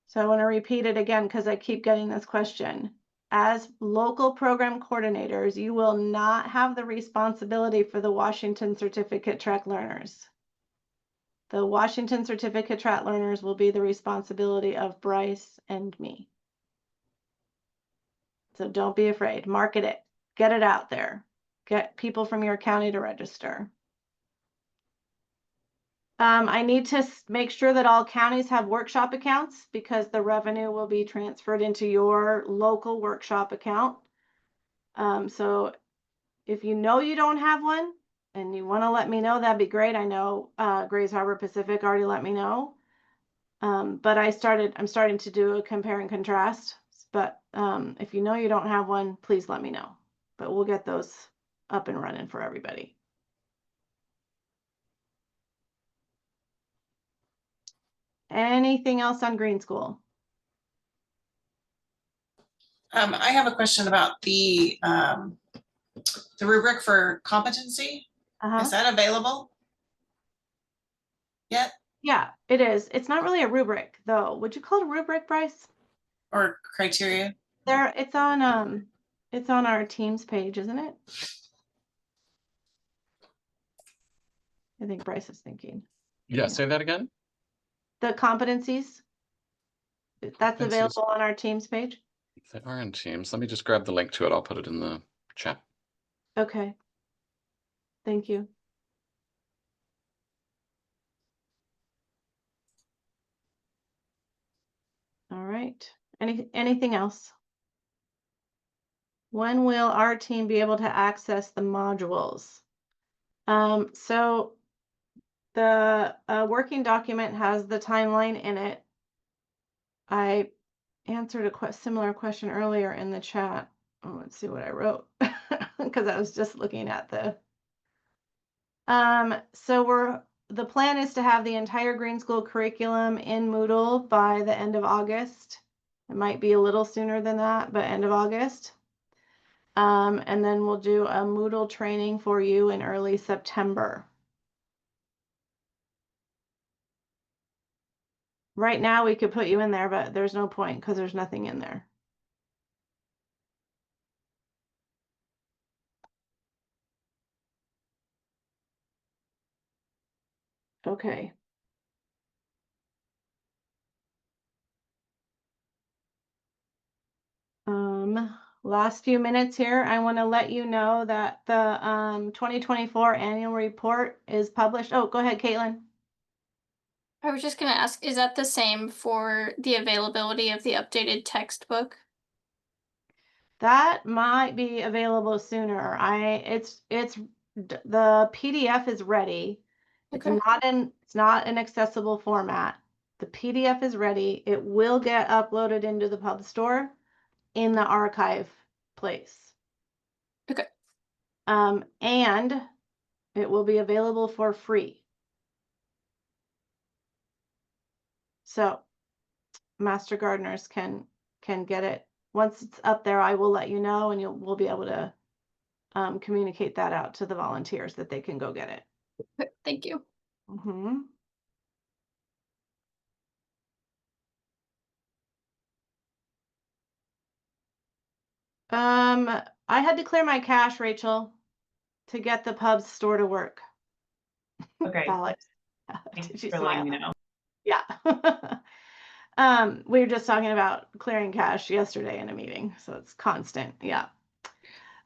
So I want to repeat it again because I keep getting this question. as local program coordinators, you will not have the responsibility for the Washington Certificate Track learners. The Washington Certificate Track learners will be the responsibility of Bryce and me. So don't be afraid, market it, get it out there, get people from your county to register. I need to make sure that all counties have workshop accounts because the revenue will be transferred into your local workshop account. So if you know you don't have one and you want to let me know, that'd be great. I know Grays Harbor Pacific already let me know. But I'm starting to do a compare and contrast. But if you know you don't have one, please let me know. But we'll get those up and running for everybody. Anything else on Green School? I have a question about the rubric for competency. Is that available yet? Yeah, it is. It's not really a rubric though. Would you call it a rubric, Bryce? Or criteria? There, it's on our Teams page, isn't it? I think Bryce is thinking. Yeah, say that again. The competencies. That's Competencies. available on our Teams page. They are in Teams. Let me just grab the link to it. I'll put it in the chat. Okay. Thank you. All right. Anything else? When will our team be able to access the modules? So the working document has the timeline in it. I answered a similar question earlier in the chat. Oh, let's see what I wrote because I was just looking at the. So the plan is to have the entire Green School curriculum in Moodle by the end of August. It might be a little sooner than that, but end of August. And then we'll do a Moodle training for you in early September. Right now we could put you in there, but there's no point because there's nothing in there. Okay. Last few minutes here, I want to let you know that the 2024 annual report is published. Oh, go ahead, Caitlin. I was just going to ask, is that the same for the availability of the updated textbook? That might be available sooner. The PDF is ready. Okay. It's not an accessible format. The PDF is ready. It will get uploaded into the pub store in the archive place. Okay. And it will be available for free. So master gardeners can get it. Once it's up there, I will let you know, and we'll be able to communicate that out to the volunteers that they can go get it. Okay, thank you. Mm-hmm. I had to clear my cache, Rachel, to get the pub store to work. Okay. Alex. Thanks for letting me know. Yeah. We were just talking about clearing cache yesterday in a meeting, so it's constant. Yeah.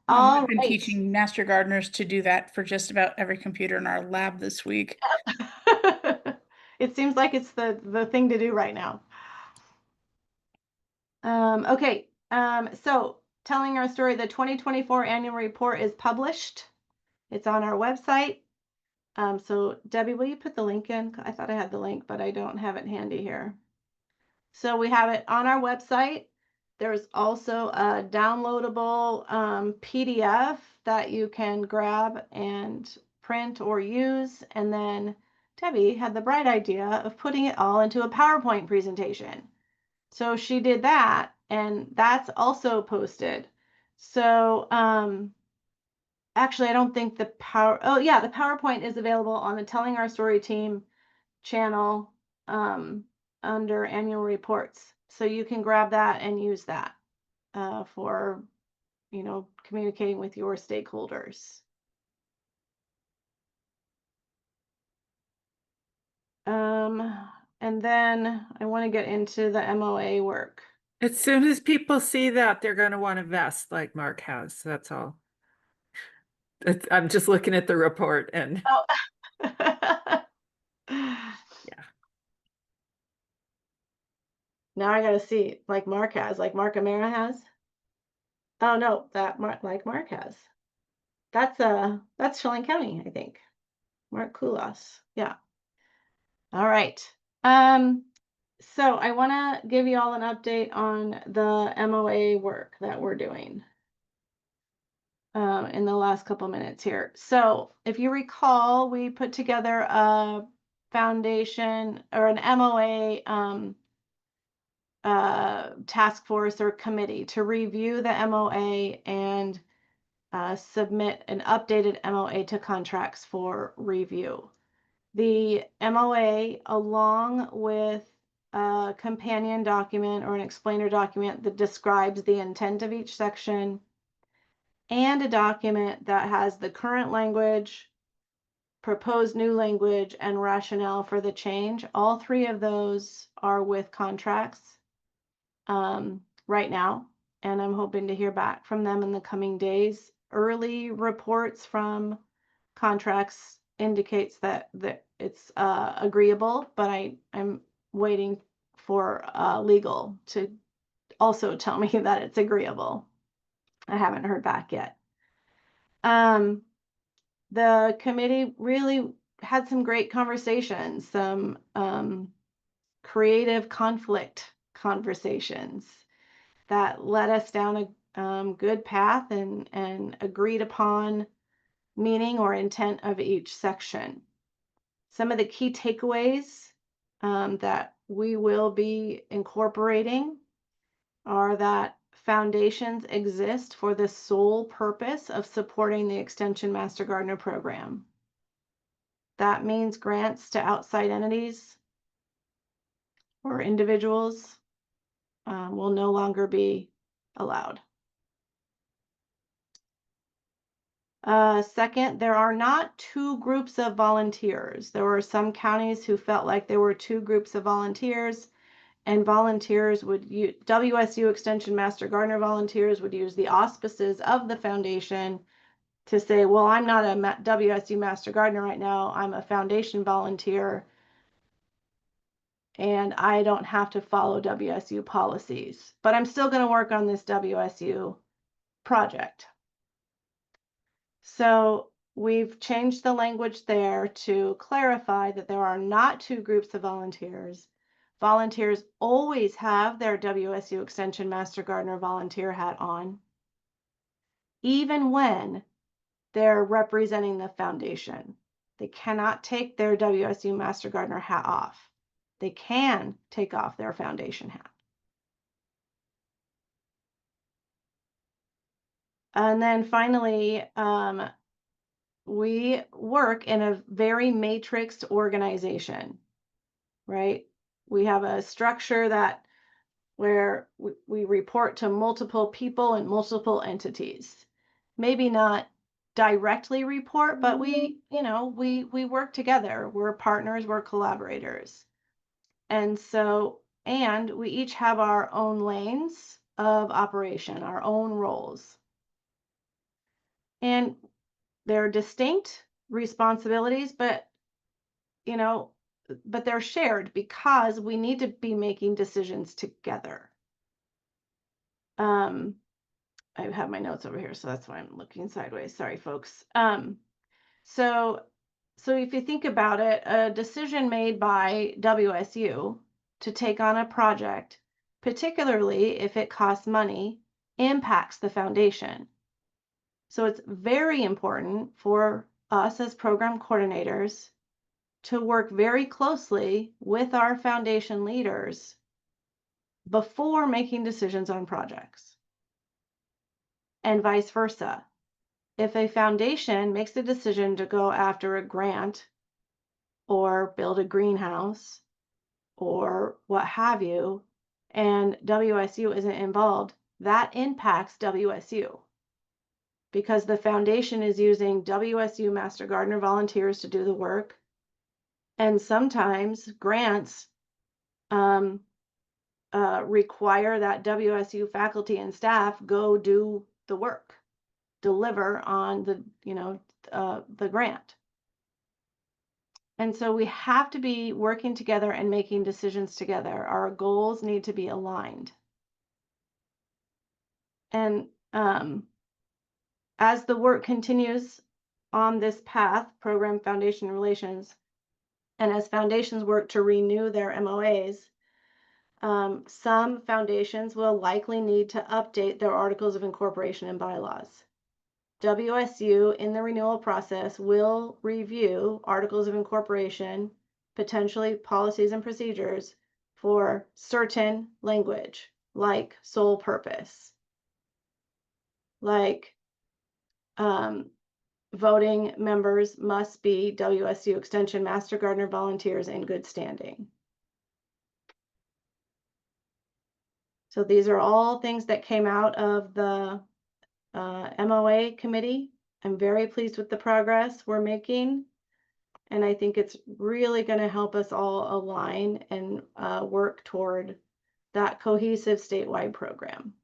I've been teaching master gardeners to do that for just about every computer in our lab this week. It seems like it's the thing to do right now. Okay. So telling our story, the 2024 annual report is published. It's on our website. So Debbie, will you put the link in? I thought I had the link, but I don't have it handy here. So we have it on our website. There's also a downloadable PDF that you can grab and print or use. And then Debbie had the bright idea of putting it all into a PowerPoint presentation. So she did that, and that's also posted. So actually, I don't think the PowerPoint is available on the Telling Our Story team channel under annual reports. So you can grab that and use that. for, communicating with your stakeholders. And then I want to get into the MOA work. As soon as people see that, they're going to want to vest like Mark has. That's all. I'm just looking at the report and Oh. yeah. Now I gotta see, like Mark Amara has. Oh no, like Mark has. That's Chelan County, I think. Mark Kulas. Yeah. All right. So I want to give you all an update on the MOA work that we're doing in the last couple minutes here. So if you recall, we put together a foundation or an MOA task force or committee to review the MOA and submit an updated MOA to contracts for review. The MOA, along with a companion document or an explainer document that describes the intent of each section, and a document that has the current language, proposed new language, and rationale for the change. All three of those are with contracts right now, and I'm hoping to hear back from them in the coming days. Early reports from contracts indicates that it's agreeable, but I'm waiting for legal to also tell me that it's agreeable. I haven't heard back yet. The committee really had some great conversations, some creative conflict conversations that led us down a good path and agreed upon meaning or intent of each section. Some of the key takeaways that we will be incorporating are that foundations exist for the sole purpose of supporting the Extension Master Gardener program. That means grants to outside entities or individuals will no longer be allowed. Second, there are not two groups of volunteers. There were some counties who felt like there were two groups of volunteers, and volunteers would use, WSU Extension Master Gardener volunteers would use the auspices of the foundation to say, well, I'm not a WSU Master Gardener right now, I'm a foundation volunteer, and I don't have to follow WSU policies, but I'm still going to work on this WSU project. So we've changed the language there to clarify that there are not two groups of volunteers. Volunteers always have their WSU Extension Master Gardener volunteer hat on, even when they're representing the foundation. They cannot take their WSU Master Gardener hat off. They can take off their foundation hat. And then finally, we work in a very matrixed organization, right? We have a structure that where we report to multiple people and multiple entities. Maybe not directly report, but we work together. We're partners, we're collaborators. And so, and we each have our own lanes of operation, our own roles. And they're distinct responsibilities, but they're shared because we need to be making decisions together. I have my notes over here, so that's why I'm looking sideways. Sorry, folks. So if you think about it, a decision made by WSU to take on a project, particularly if it costs money, impacts the foundation. So it's very important for us as program coordinators to work very closely with our foundation leaders before making decisions on projects. And vice versa. If a foundation makes a decision to go after a grant or build a greenhouse or what have you, and WSU isn't involved, that impacts WSU because the foundation is using WSU Master Gardener volunteers to do the work. And sometimes grants require that WSU faculty and staff go do the work, deliver on the, the grant. And so we have to be working together and making decisions together. Our goals need to be aligned. And as the work continues on this path, program foundation relations, and as foundations work to renew their MOAs, some foundations will likely need to update their articles of incorporation and bylaws. WSU in the renewal process will review articles of incorporation, potentially policies and procedures for certain language, like sole purpose, like voting members must be WSU Extension Master Gardener volunteers in good standing. So these are all things that came out of the MOA committee. I'm very pleased with the progress we're making. And I think it's really going to help us all align and work toward that cohesive statewide program.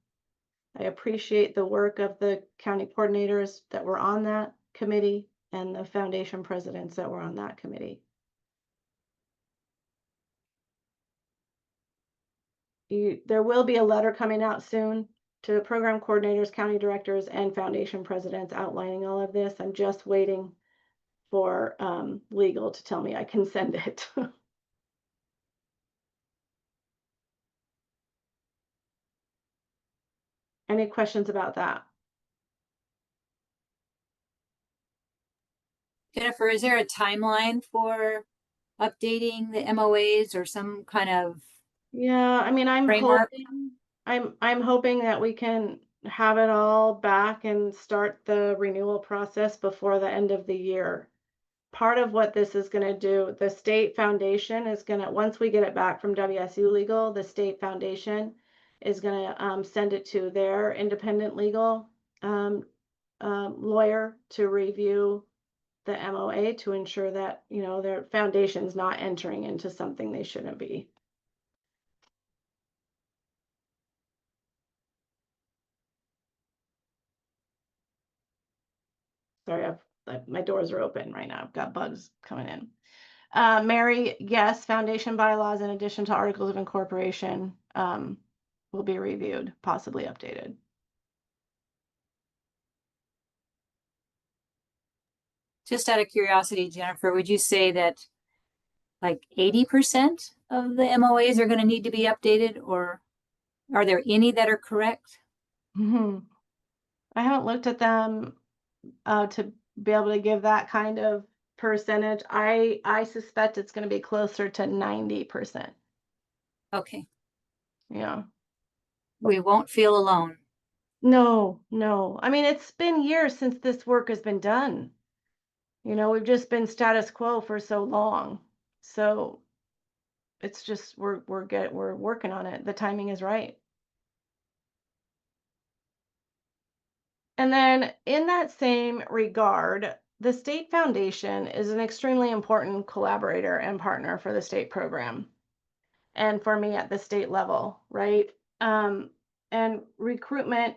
I appreciate the work of the county coordinators that were on that committee and the foundation presidents that were on that committee. There will be a letter coming out soon to program coordinators, county directors, and foundation presidents outlining all of this. I'm just waiting for legal to tell me I can send it. Any questions about that? Jennifer, is there a timeline for updating the MOAs or some kind of Yeah, I mean, framework? I'm hoping that we can have it all back and start the renewal process before the end of the year. Part of what this is going to do, the state foundation is going to, once we get it back from WSU Legal, the state foundation is going to send it to their independent legal lawyer to review the MOA to ensure that, their foundation's not entering into something they shouldn't be. Sorry, my doors are open right now. I've got bugs coming in. Mary, yes, foundation bylaws in addition to articles of incorporation will be reviewed, possibly updated. Just out of curiosity, Jennifer, would you say that like 80% of the MOAs are going to need to be updated, or are there any that are correct? I haven't looked at them to be able to give that kind of percentage. I suspect it's going to be closer to 90%. Okay. Yeah. We won't feel alone. No. I mean, it's been years since this work has been done. We've just been status quo for so long. So it's just we're working on it. The timing is right. And then in that same regard, the state foundation is an extremely important collaborator and partner for the state program and for me at the state level, right? And recruitment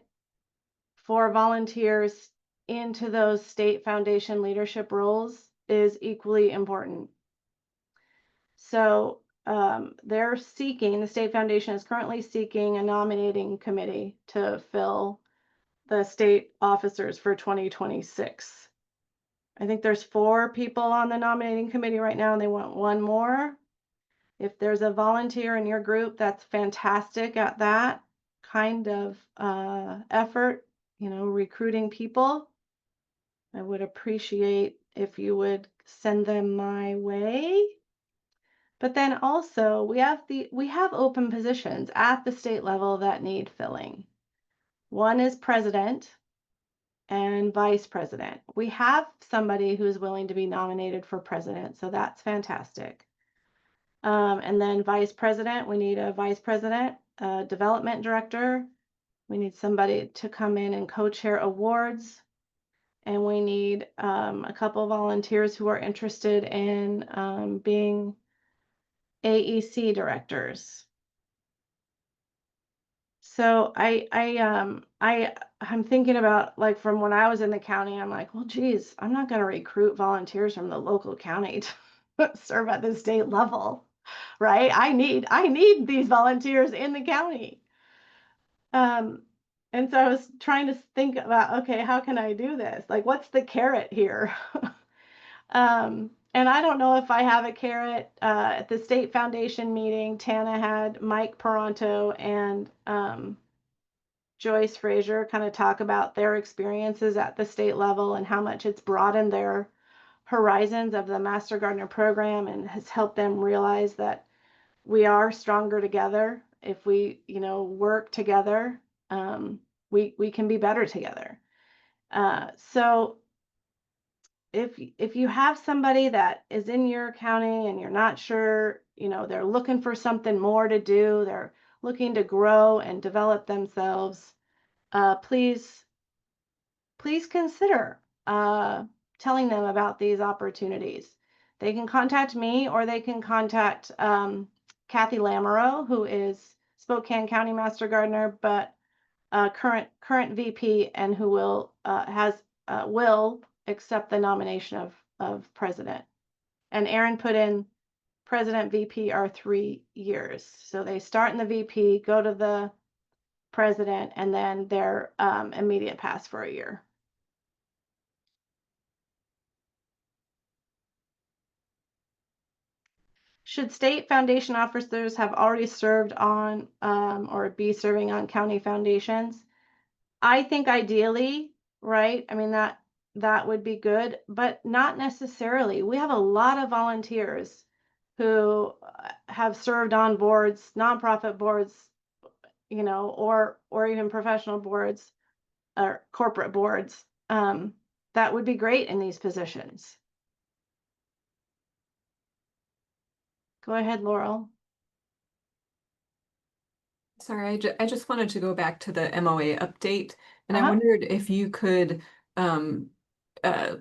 for volunteers into those state foundation leadership roles is equally important. So the state foundation is currently seeking a nominating committee to fill the state officers for 2026. I think there's 4 people on the nominating committee right now, and they want 1 more. If there's a volunteer in your group that's fantastic at that kind of effort, recruiting people, I would appreciate if you would send them my way. But then also we have open positions at the state level that need filling. One is president and vice president. We have somebody who's willing to be nominated for president, so that's fantastic. And then vice president, we need a vice president, a development director, We need somebody to come in and co-chair awards. And we need a couple volunteers who are interested in being AEC directors. So I'm thinking about, like, from when I was in the county, I'm like, well, geez, I'm not going to recruit volunteers from the local county to serve at the state level, right? I need these volunteers in the county. And so I was trying to think about, okay, how can I do this? Like, what's the carrot here? And I don't know if I have a carrot. At the state foundation meeting, Tana had Mike Peranto and Joyce Frazier kind of talk about their experiences at the state level and how much it's broadened their horizons of the Master Gardener program and has helped them realize that we are stronger together. If we, work together, we can be better together. So if you have somebody that is in your county and you're not sure, they're looking for something more to do, they're looking to grow and develop themselves, please consider telling them about these opportunities. They can contact me, or they can contact Kathy Lamoureux, who is Spokane County Master Gardener, but current VP, and who will accept the nomination of president. And Aaron put in president VP are 3 years. So they start in the VP, go to the president, and then their immediate pass for a year. Should state foundation officers have already served on or be serving on county foundations? I think ideally, right? I mean, that would be good, but not necessarily. We have a lot of volunteers who have served on boards, nonprofit boards, or even professional boards or corporate boards. That would be great in these positions. Go ahead, Laurel. Sorry, I just wanted to go back to the MOA update, and I wondered if you could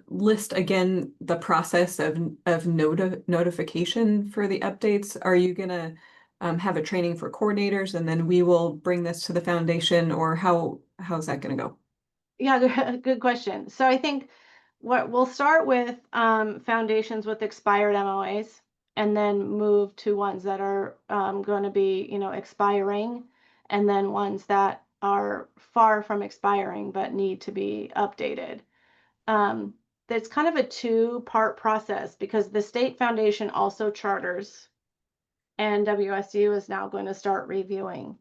list again the process of notification for the updates. Are you gonna have a training for coordinators, and then we will bring this to the foundation, or how's that gonna go? Yeah, good question. So I think what we'll start with foundations with expired MOAs, and then move to ones that are going to be, expiring, and then ones that are far from expiring but need to be updated. It's kind of a two-part process because the state foundation also charters, and WSU is now going to start reviewing.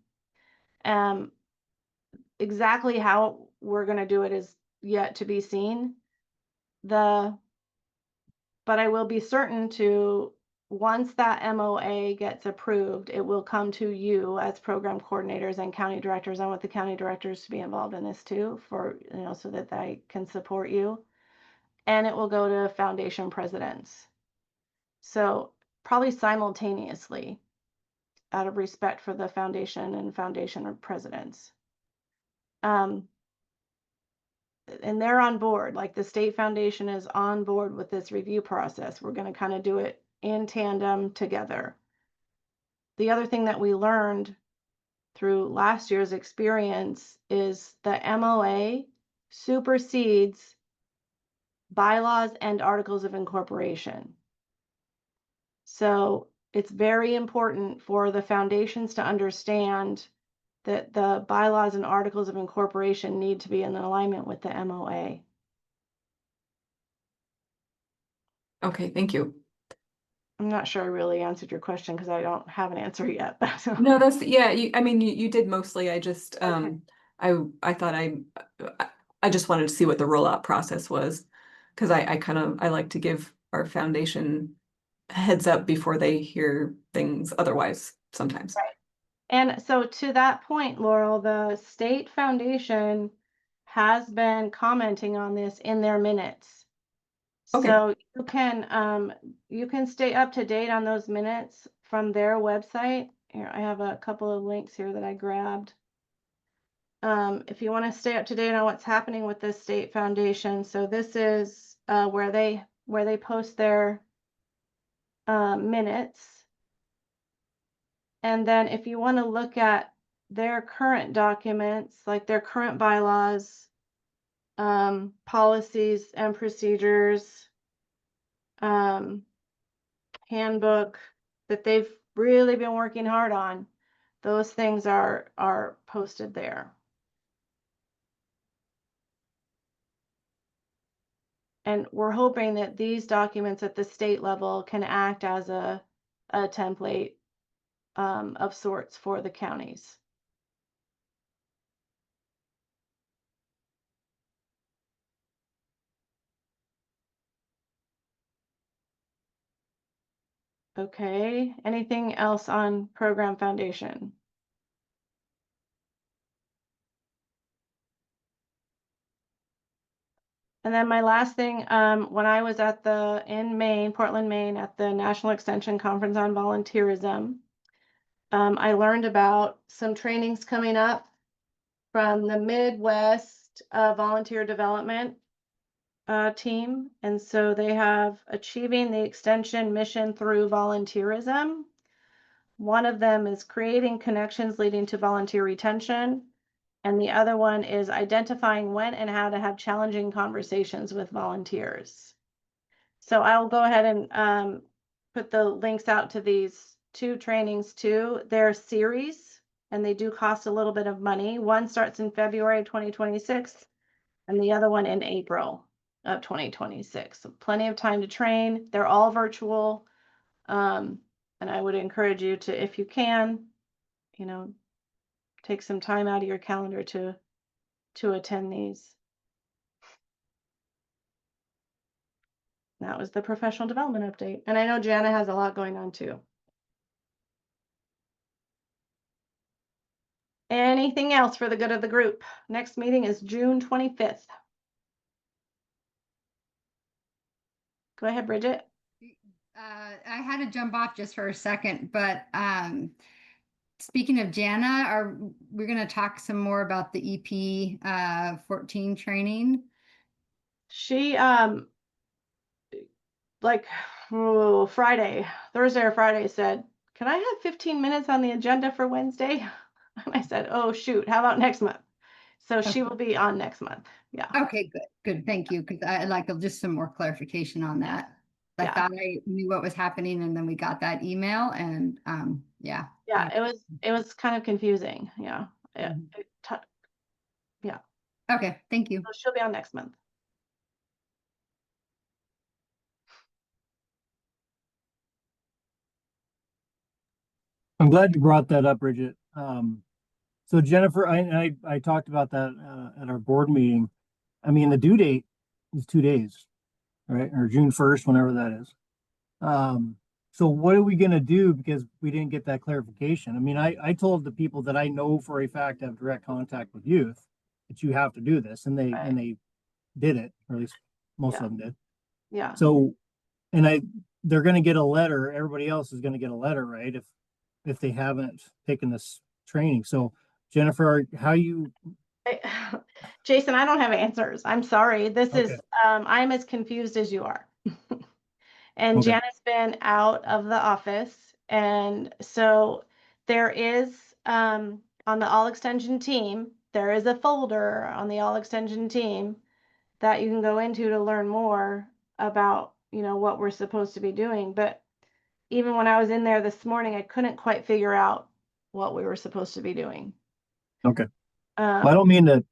Exactly how we're going to do it is yet to be seen. But I will be certain to, once that MOA gets approved, it will come to you as program coordinators and county directors. I want the county directors to be involved in this too, for, so that they can support you. And it will go to foundation presidents. So probably simultaneously, out of respect for the foundation and foundation presidents. And they're on board, like the state foundation is on board with this review process. We're going to kind of do it in tandem together. The other thing that we learned through last year's experience is the MOA supersedes bylaws and articles of incorporation. So it's very important for the foundations to understand that the bylaws and articles of incorporation need to be in alignment with the MOA. Okay, thank you. I'm not sure I really answered your question because I don't have an answer yet. No, I mean, you did mostly. I just, okay. I thought I just wanted to see what the rollout process was, because I like to give our foundation a heads up before they hear things otherwise sometimes. Right. And so to that point, Laurel, the state foundation has been commenting on this in their minutes. Okay. So you can stay up to date on those minutes from their website. Here, I have a couple of links here that I grabbed. if you want to stay up to date on what's happening with the state foundation, so this is where they post their minutes. And then if you want to look at their current documents, like their current bylaws, policies and procedures, handbook that they've really been working hard on, those things are posted there. And we're hoping that these documents at the state level can act as a template of sorts for the counties. Okay, anything else on program foundation? And then my last thing, when I was in Maine, Portland, Maine, at the National Extension Conference on Volunteerism, I learned about some trainings coming up from the Midwest Volunteer Development team. And so they have Achieving the Extension Mission Through Volunteerism. One of them is Creating Connections Leading to Volunteer Retention. And the other one is Identifying When and How to Have Challenging Conversations with Volunteers. So I'll go ahead and put the links out to these two trainings too. They're series and they do cost a little bit of money. One starts in February 2026 and the other one in April of 2026. So plenty of time to train. They're all virtual. And I would encourage you to, if you can, take some time out of your calendar to attend these. That was the professional development update. And I know Jana has a lot going on too. Anything else for the good of the group? Next meeting is June 25th. Go ahead, Bridget. I had to jump off just for a second, but speaking of Jana, we're going to talk some more about the EP 14 training? She Thursday or Friday said, "Can I have 15 minutes on the agenda for Wednesday?" And I said, "Oh shoot, how about next month?" So she will be on next month. Yeah. Okay, good. Thank you. Because I'd like just some more clarification on that. I thought I knew what was happening, and then we got that email, and yeah. Yeah, it was kind of confusing. Yeah. Yeah. Okay, thank you. So she'll be on next month. I'm glad you brought that up, Bridget. So Jennifer, I talked about that at our board meeting. I mean, the due date is 2 days, right? Or June 1st, whenever that is. So what are we gonna do? Because we didn't get that clarification. I mean, I told the people that I know for a fact have direct contact with youth that you have to do this, and they did it, or at least most of them did. Yeah. So, and they're gonna get a letter. Everybody else is gonna get a letter, right? If they haven't taken this training. So Jennifer, Jason, I don't have answers. I'm sorry. This Okay. is I'm as confused as you are. And Okay. Janet's been out of the office. And so there is on the All Extension team, there is a folder on the All Extension team that you can go into to learn more about, what we're supposed to be doing. But even when I was in there this morning, I couldn't quite figure out what we were supposed to be doing. Okay. Well, I don't mean to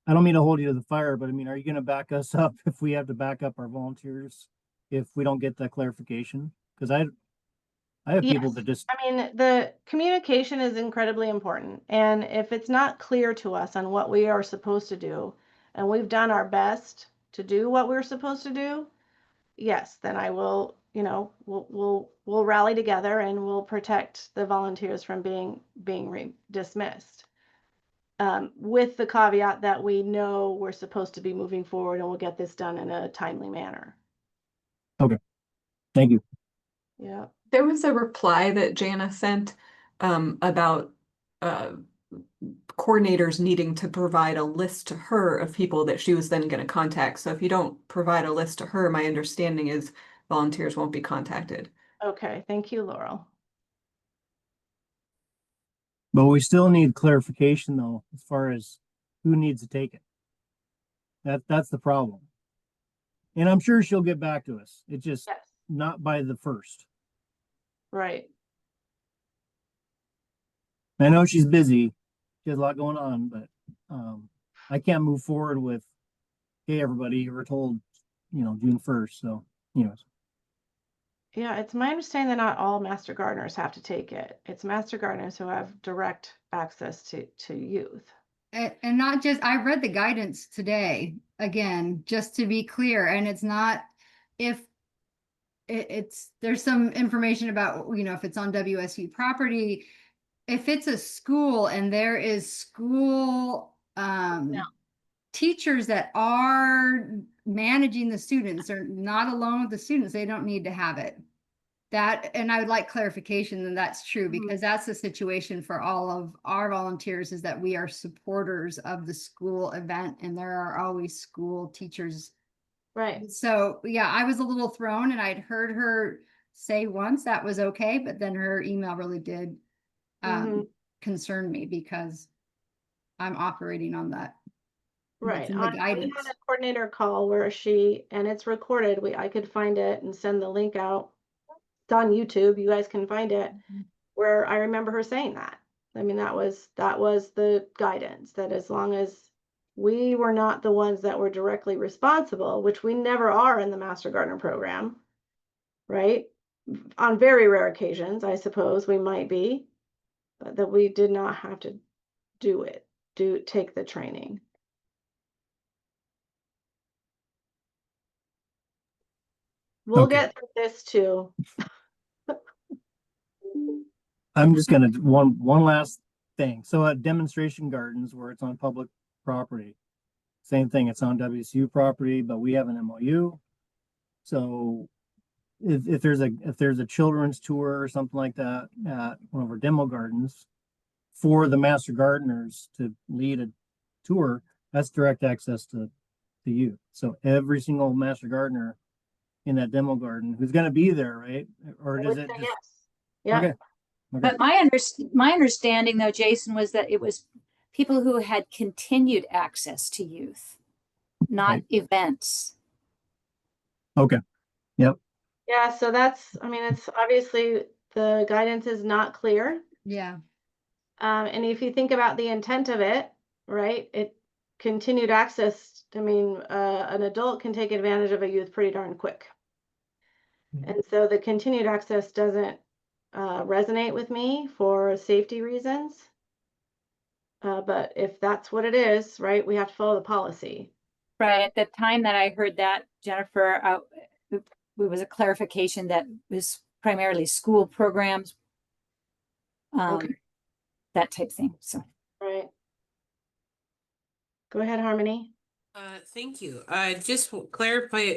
hold you to the fire, but I mean, are you going to back us up if we have to back up our volunteers if we don't get that clarification? Because I have people that just. I mean, the communication is incredibly important. And if it's not clear to us on what we are supposed to do, and we've done our best to do what we're supposed to do, yes, then I will, we'll rally together and we'll protect the volunteers from being dismissed. With the caveat that we know we're supposed to be moving forward and we'll get this done in a timely manner. Okay. Thank you. Yeah. There was a reply that Jana sent about coordinators needing to provide a list to her of people that she was then going to contact. So if you don't provide a list to her, my understanding is volunteers won't be contacted. Okay, thank you, Laurel. But we still need clarification though, as far as who needs to take it. That's the problem. And I'm sure she'll get back to us. It's just Yes. not by the 1st. Right. I know she's busy. She has a lot going on, but I can't move forward with, hey, everybody, you were told, June 1st. So, anyways. Yeah, it's my understanding that not all master gardeners have to take it. It's master gardeners who have direct access to youth. And not just, I read the guidance today, again, just to be clear, and it's not, if there's some information about, if it's on WSU property, if it's a school and there is school, teachers that are managing the students are not alone with the students, they don't need to have it. And I would like clarification that that's true, because that's the situation for all of our volunteers, is that we are supporters of the school event and there are always school teachers. Right. So yeah, I was a little thrown, and I'd heard her say once that was okay, but then her email really did concern me, because I'm operating on that. Right. In the guidance. We had a coordinator call where and it's recorded. I could find it and send the link out. It's on YouTube. You guys can find it. Where I remember her saying that. I mean, that was the guidance, that as long as we were not the ones that were directly responsible, which we never are in the Master Gardener program, right? On very rare occasions, I suppose we might be, but that we did not have to take the training. We'll get through this too. I'm just gonna one last thing. So at demonstration gardens where it's on public property, same thing. It's on WSU property, but we have an MOU. So if there's a children's tour or something like that at one of our demo gardens, for the master gardeners to lead a tour, that's direct access to you. So every single master gardener in that demo garden who's going to be there, right? Or does it just... Yes. Yeah. Okay. But my understanding though, Jason, was that it was people who had continued access to youth, not events. Okay. Yep. Yeah, so it's obviously the guidance is not clear. Yeah. And if you think about the intent of it, right, it continued access. An adult can take advantage of a youth pretty darn quick. And so the continued access doesn't resonate with me for safety reasons. But if that's what it is, right, we have to follow the policy. Right. At the time that I heard that, Jennifer, it was a clarification that was primarily school programs, that type thing. So. Right. Go ahead, Harmony. Thank you. Just clarify,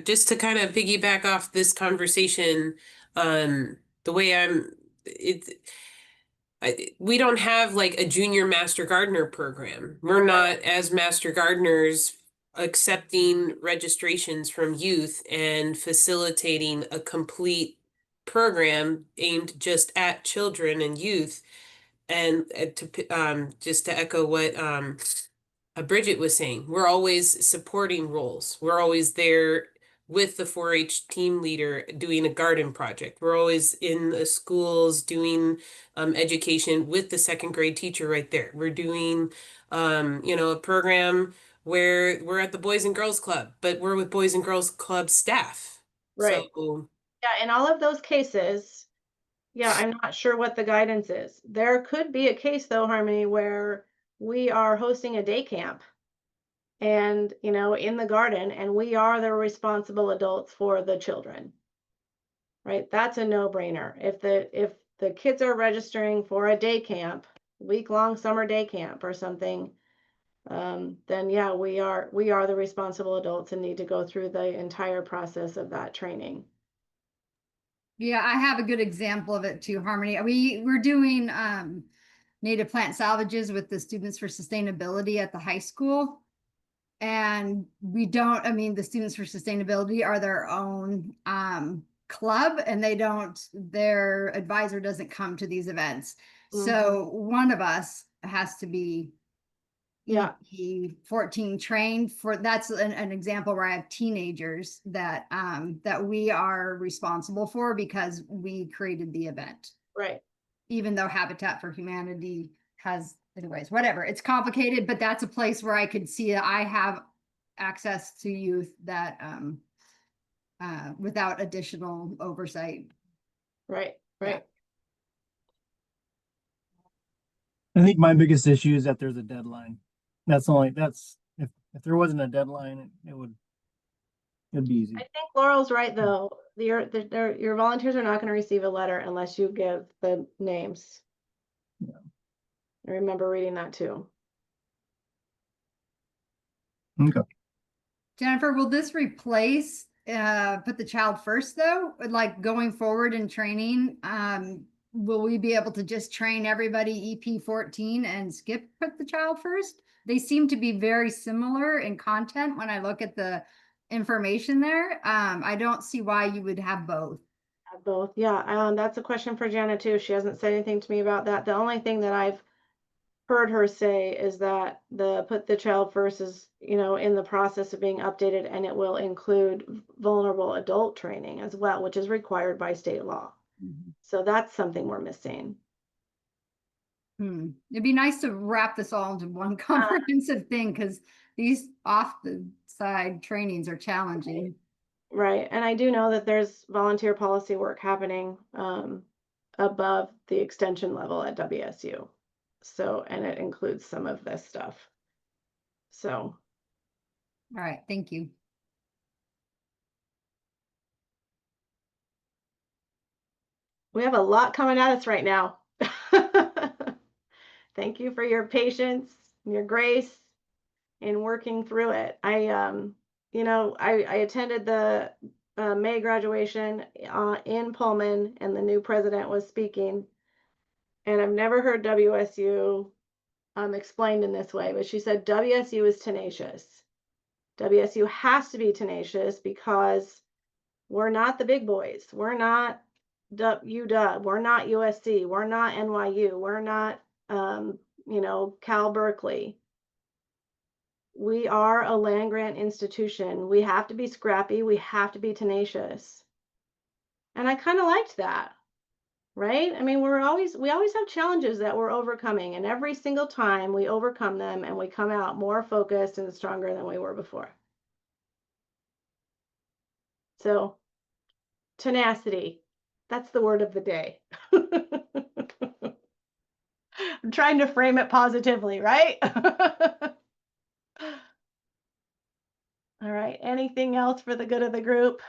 just to kind of piggyback off this conversation, the way we don't have like a junior master gardener program. We're not, as master gardeners, accepting registrations from youth and facilitating a complete program aimed just at children and youth. And just to echo what Bridget was saying, we're always supporting roles. We're always there with the 4-H team leader doing a garden project. We're always in the schools doing education with the second grade teacher right there. We're doing, a program where we're at the Boys and Girls Club, but we're with Boys and Girls Club staff. Right. So, yeah, in all of those cases, I'm not sure what the guidance is. There could be a case though, Harmony, where we are hosting a day camp and, in the garden, and we are the responsible adults for the children, right? That's a no-brainer. If the kids are registering for a day camp, week-long summer day camp or something, then we are the responsible adults and need to go through the entire process of that training. Yeah, I have a good example of it too, Harmony. We're doing native plant salvages with the Students for Sustainability at the high school. And we don't, I mean, the Students for Sustainability are their own club, and their advisor doesn't come to these events. So one of us has to be EP 14 trained for, that's an example where I have teenagers that we are responsible for because we created the event. Right. Even though Habitat for Humanity has, anyways, whatever, it's complicated, but that's a place where I could see that I have access to youth that without additional oversight. Right. Right. I think my biggest issue is that there's a deadline. If there wasn't a deadline, it'd be easy. I think Laurel's right though. Your volunteers are not going to receive a letter unless you give the names. Yeah. I remember reading that too. Okay. Jennifer, will this replace put the child first though? Like going forward in training, will we be able to just train everybody EP 14 and skip put the child first? They seem to be very similar in content when I look at the information there. I don't see why you would have both. Have both, yeah. That's a question for Jana too. She hasn't said anything to me about that. The only thing that I've heard her say is that the put the child first is, in the process of being updated, and it will include vulnerable adult training as well, which is required by state law. So that's something we're missing. It'd be nice to wrap this all into one comprehensive thing, because these off the side trainings are challenging. Right. And I do know that there's volunteer policy work happening above the extension level at WSU. So, and it includes some of this stuff. So. All right. Thank you. We have a lot coming at us right now. Thank you for your patience and your grace in working through it. I attended the May graduation in Pullman, and the new president was speaking. And I've never heard WSU explained in this way, but she said WSU is tenacious. WSU has to be tenacious because we're not the big boys. We're not UW. We're not USC. We're not NYU. We're not, Cal Berkeley. We are a land grant institution. We have to be scrappy. We have to be tenacious. And I kind of liked that, right? I mean, we always have challenges that we're overcoming, and every single time we overcome them and we come out more focused and stronger than we were before. So, tenacity, that's the word of the day. I'm trying to frame it positively, right? All right, anything else for the good of the group?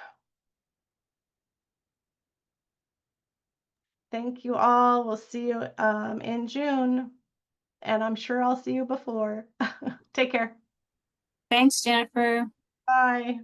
Thank you all. We'll see you in June, and I'm sure I'll see you before. Take care. Thanks, Jennifer. Bye.